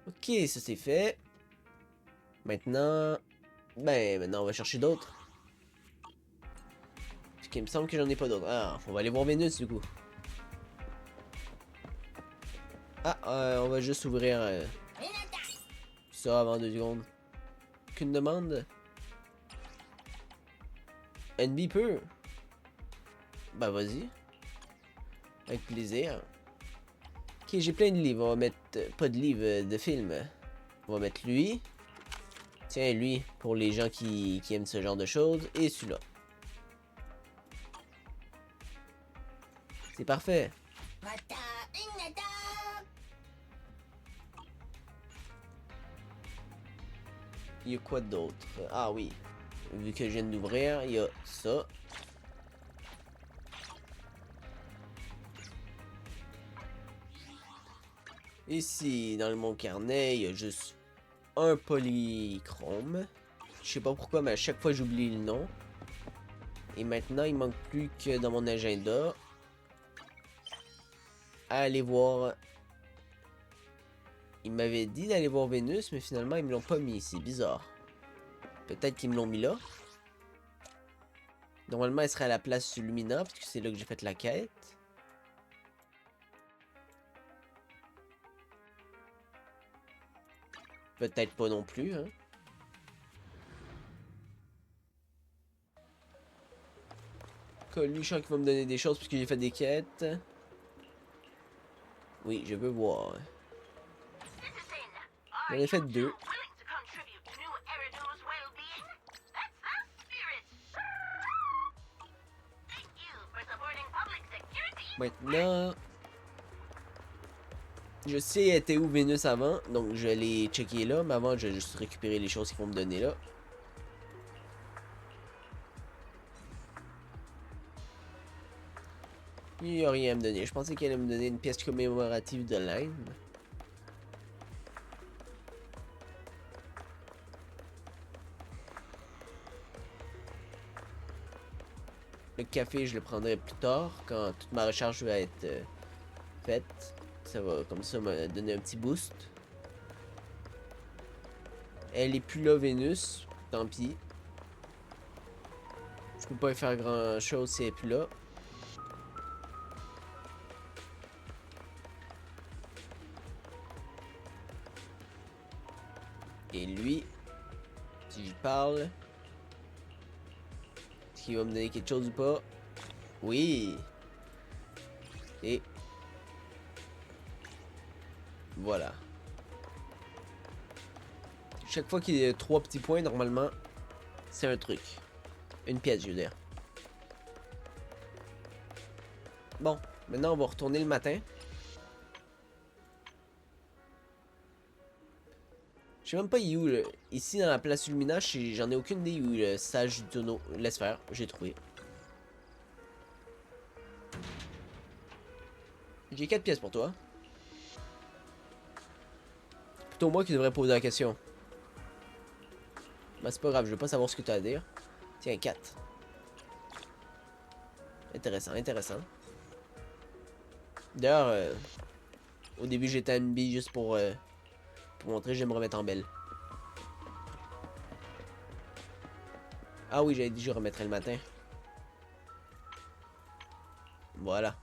Ok, ça c'est fait. Maintenant... Ben, maintenant on va chercher d'autres. Parce qu'il me semble que j'en ai pas d'autres. Ah, on va aller voir Vénus, du coup. Ah, on va juste ouvrir ça avant 2 secondes. Qu'une demande? NB peut? Bah vas-y. Avec plaisir. Ok, j'ai plein de livres. On va mettre... pas de livres, de films. On va mettre lui. Tiens, lui, pour les gens qui aiment ce genre de choses. Et celui-là. C'est parfait. Il y a quoi d'autre? Ah oui. Vu que je viens d'ouvrir, il y a ça. Ici, dans mon carnet, il y a juste un polychrome. Je sais pas pourquoi, mais à chaque fois j'oublie le nom. Et maintenant, il manque plus que dans mon agenda à aller voir. Il m'avait dit d'aller voir Vénus, mais finalement, ils me l'ont pas mis. C'est bizarre. Peut-être qu'ils me l'ont mis là. Normalement, elle serait à la place Lumina, parce que c'est là que j'ai fait la quête. Peut-être pas non plus, hein. Lui, je sens qu'il va me donner des choses puisque j'ai fait des quêtes. Oui, je veux voir. J'en ai fait 2. Maintenant, je sais était où Vénus avant, donc je l'ai checké là, mais avant je vais juste récupérer les choses qu'ils vont me donner là. Il n'y a rien à me donner. Je pensais qu'elle allait me donner une pièce commémorative de l'Inde. Le café, je le prendrai plus tard, quand toute ma recharge va être faite. Ça va comme ça me donner un petit boost. Elle est plus là, Vénus. Tant pis. Je Je peux pas y faire grand chose si elle est plus là. Et lui, si je parle, est-ce qu'il va me donner quelque chose ou pas? Oui. Et voilà. Chaque fois qu'il y a 3 petits points, normalement, c'est un truc. Une pièce, je veux dire. Bon, maintenant on va retourner le matin. Je sais même pas où. Ici dans la place Lumina, j'en ai aucune idée où le sage du tonneau. Laisse faire, j'ai trouvé. J'ai 4 pièces pour toi. Plutôt moi qui devrais poser la question. Bah c'est pas grave, je veux pas savoir ce que tu as à dire. Tiens, 4. Intéressant, intéressant. D'ailleurs, au début j'étais à NB juste pour montrer que je vais me remettre en belle. Ah oui, j'avais dit que je remettrais le matin. Voilà.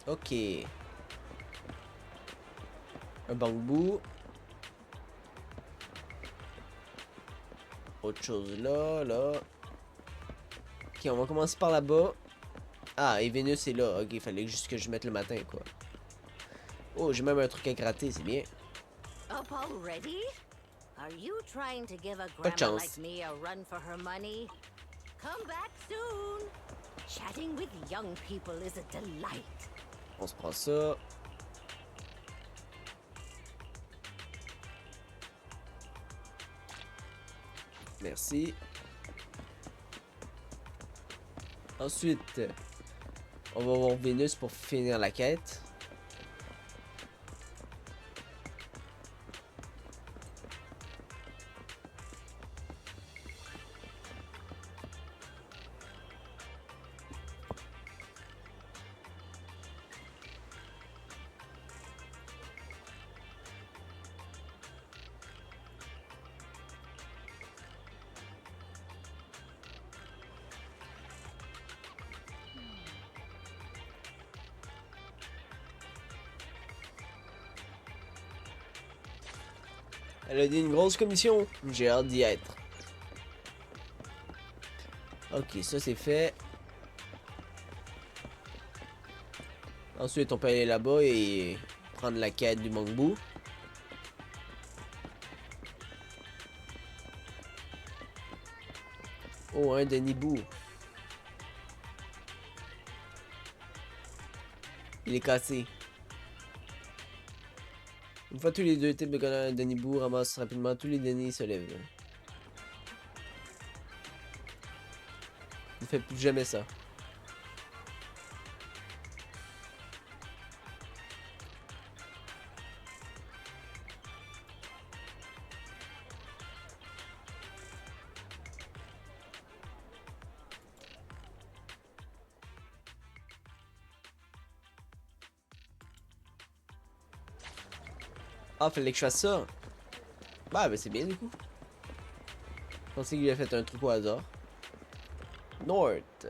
Ok. Un bambou. Autre chose là, là. Ok, on va commencer par là-bas. Ah, et Vénus est là. Ok, il fallait juste que je mette le matin, quoi. Oh, j'ai même un truc à gratter, c'est bien. Up already? Are you trying to give a Pas de grandma chance. like me a run for her money? Come back soon. Chatting with young people is a delight. On se prend ça. Merci. Ensuite, on va voir Vénus pour finir la quête. Elle a dit une grosse commission. J'ai hâte d'y être. Ok, ça c'est fait. Ensuite, on peut aller là-bas et prendre la quête du bambou. Oh, un Denibou. Il est cassé. Une fois tous les 2 types de colonnes, Denibou ramasse rapidement tous les Denis se lèvent. Il fait plus jamais ça. Ah, fallait que je fasse ça. Bah, ben c'est bien du coup. Je pensais qu'il a fait un truc au hasard. North.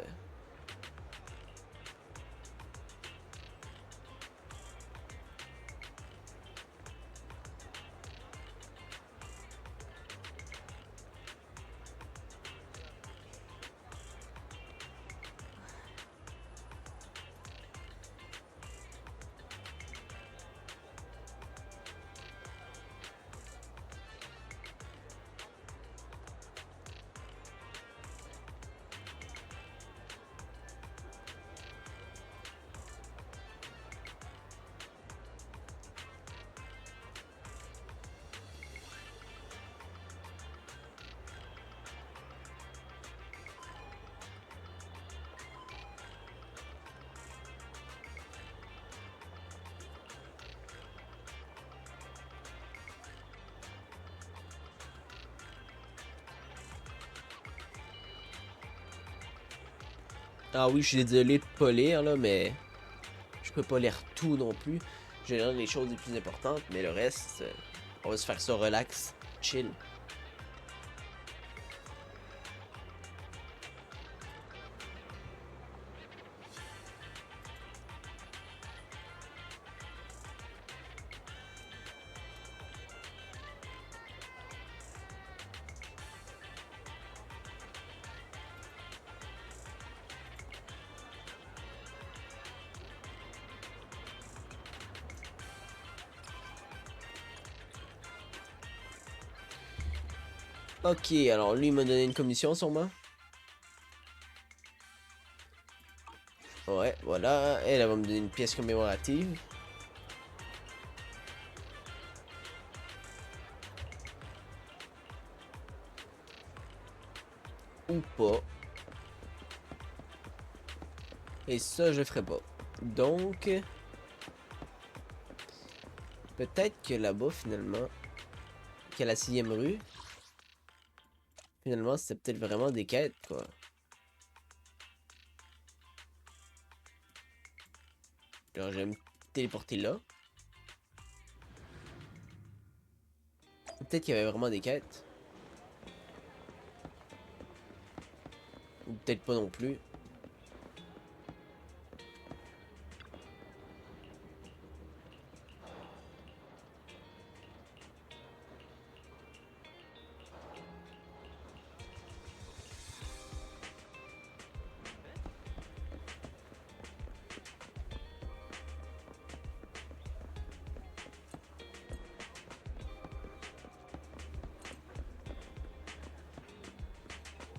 Ah oui, je suis désolé de pas lire là, mais je peux pas lire tout non plus. Je lire les choses les plus importantes, mais le reste, on va se faire ça relax, chill. Ok, alors lui il m'a donné une commission sûrement. Ouais, voilà. Elle va me donner une pièce commémorative. Ou pas. Et ça, je ferai pas. Donc... Peut-être que là-bas, finalement... Qu'à la 6e rue... Finalement, c'était peut-être vraiment des quêtes, quoi. Genre, je vais me téléporter là. Peut-être qu'il y avait vraiment des quêtes. Ou peut-être pas non plus.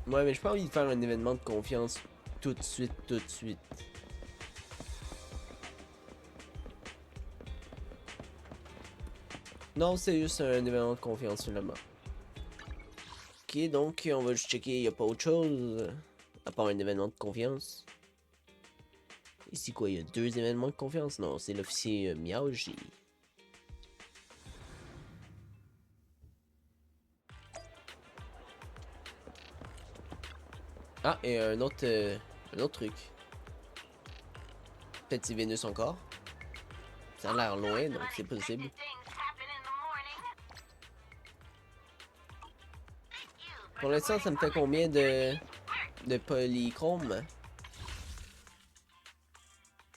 Ouais, mais j'ai pas envie de faire un événement de confiance tout de suite, tout de suite. Non, c'est juste un événement de confiance finalement. Ok, donc on va juste checker, il n'y a pas autre chose à part un événement de confiance. Ici quoi, il y a 2 événements de confiance? Non, c'est l'officier Miaoji. Ah, et un autre truc. Peut-être c'est Vénus encore. Ça a l'air loin, donc c'est possible. Pour l'instant, ça me fait combien de polychrome?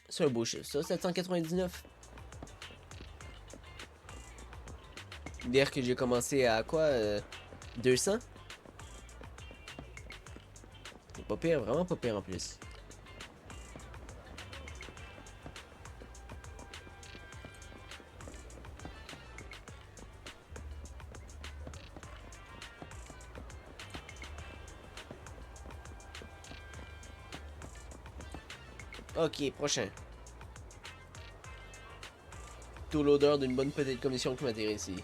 C'est un beau chiffre, ça, 799. Dire que j'ai commencé à quoi 200? C'est pas pire, vraiment pas pire en plus. Ok, prochain. Tout l'odeur d'une bonne petite commission qui m'intéresse ici.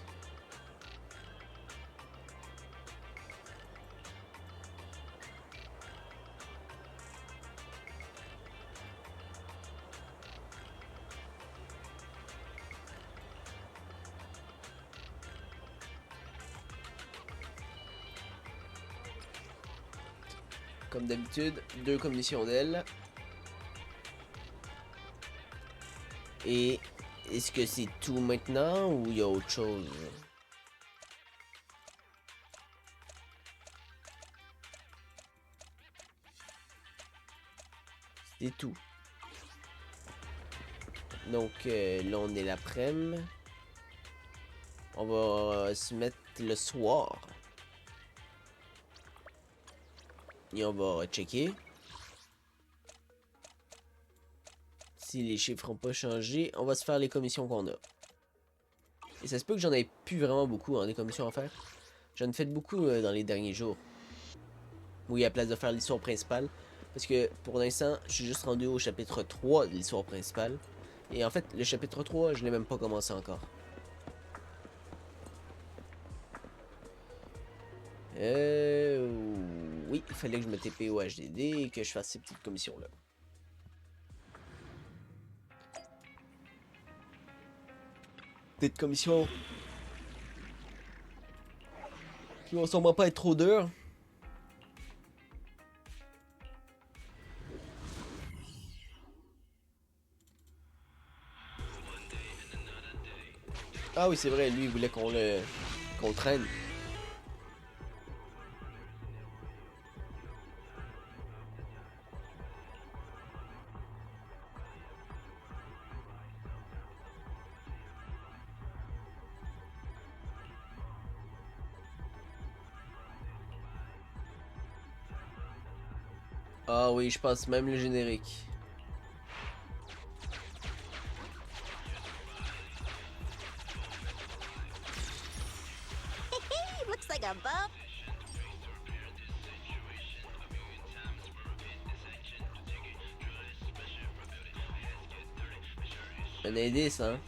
Comme d'habitude, 2 commissions d'ailes. Et est-ce que c'est tout maintenant ou il y a autre chose? C'est tout. Donc là on est l'après-midi. On va se mettre le soir. Et on va checker. Si les chiffres n'ont pas changé, on va se faire les commissions qu'on a. Et ça se peut que j'en ai plus vraiment beaucoup, hein, des commissions à faire. J'en ai fait beaucoup dans les derniers jours. Oui, à place de faire l'histoire principale. Parce que pour l'instant, je suis juste rendu au chapitre 3 de l'histoire principale. Et en fait, le chapitre 3, je l'ai même pas commencé encore. Oui, il fallait que je me TP au HDD et que je fasse ces petites commissions-là. Petites commissions qui vont sûrement pas être trop dures. Ah oui, c'est vrai, lui, il voulait qu'on le traîne. Ah oui, je pense même le générique. Looks like a bump. Un indice, hein?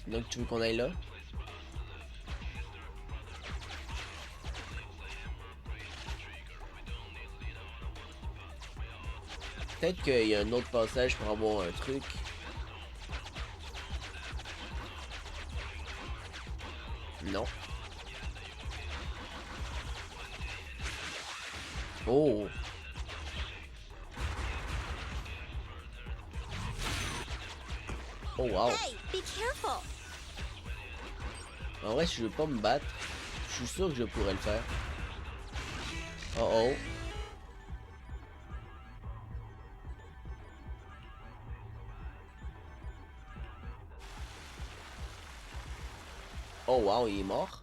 Donc tu veux qu'on aille là? Peut-être qu'il y a un autre passage pour avoir un truc. Non. Oh! Oh wow! Hey, be careful. En vrai, si je veux pas me battre, je suis sûr que je pourrais le faire. Oh oh! Oh wow, il est mort.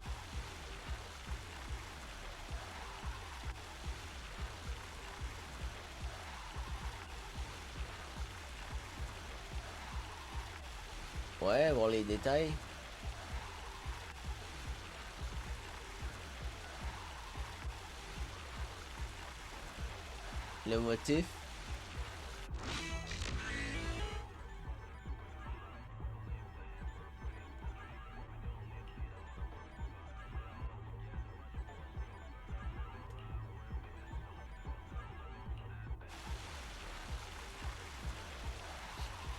Ouais, voir les détails. Le motif.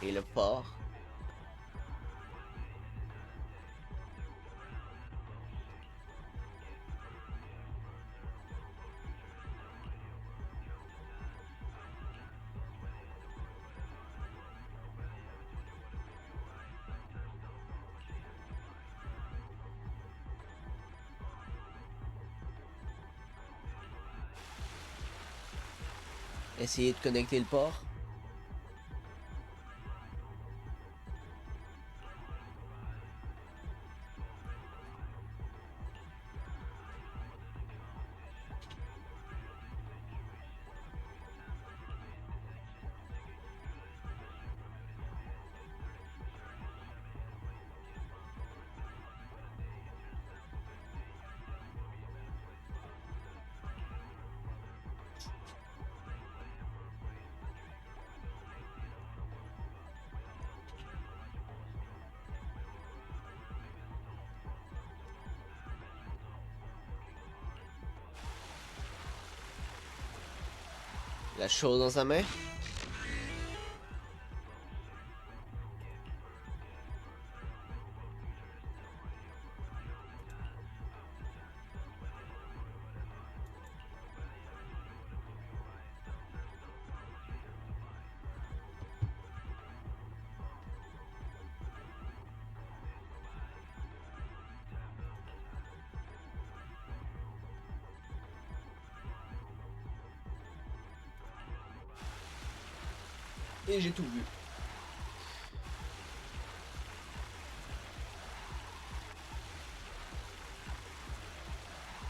Et le port. Essayer de connecter le port. La chose dans sa main. Et j'ai tout vu.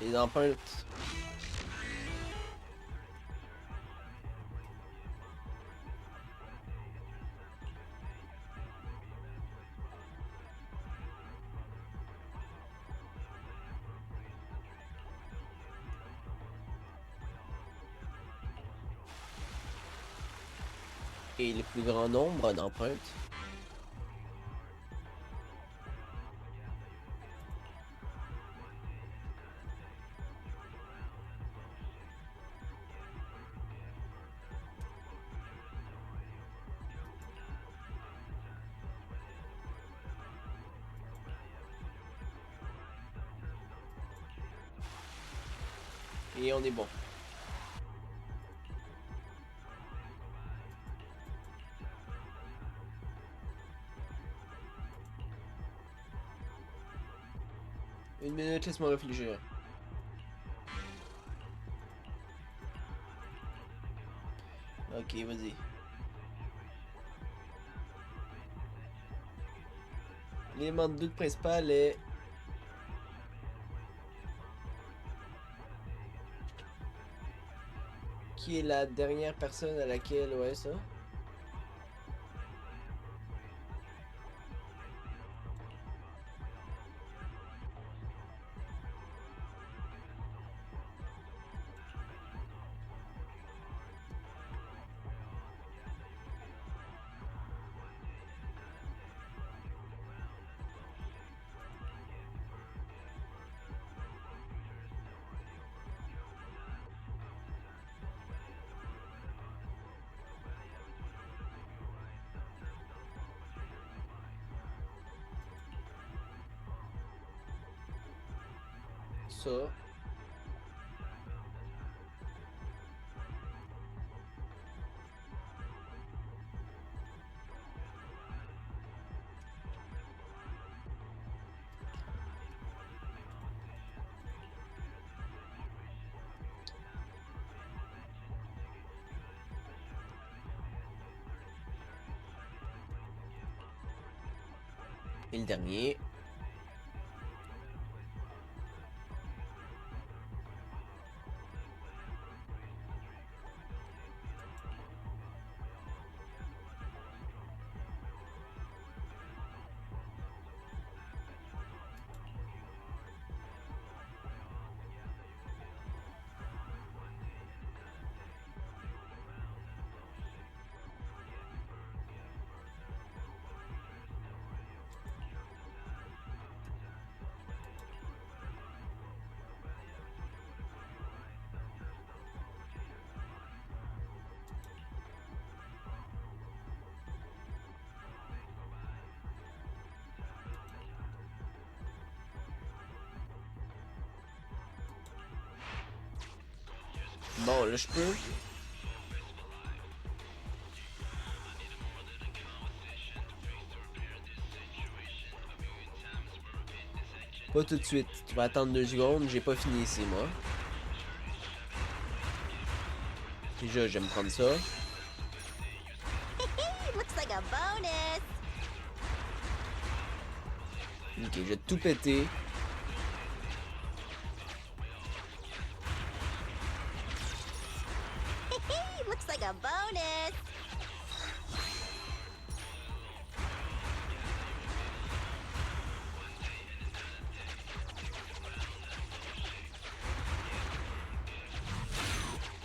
Les empreintes. Et le plus grand nombre d'empreintes. Et on est bon. Une minute, laisse-moi réfléchir. Ok, vas-y. L'élément de doute principal est... Qui est la dernière personne à laquelle... Ouais, ça. ça. Et le dernier. Bon, là, je peux. Pas tout de suite. Tu vas attendre 2 secondes. J'ai pas fini ici, moi. Déjà, j'aime prendre ça. Looks like a bonus. Ok, je vais tout péter. Looks like a bonus.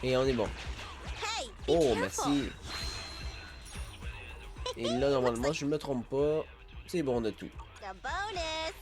Et on est bon. Hey, be Oh, careful. merci. Et là, normalement, je me trompe pas. C'est bon de tout. A bonus.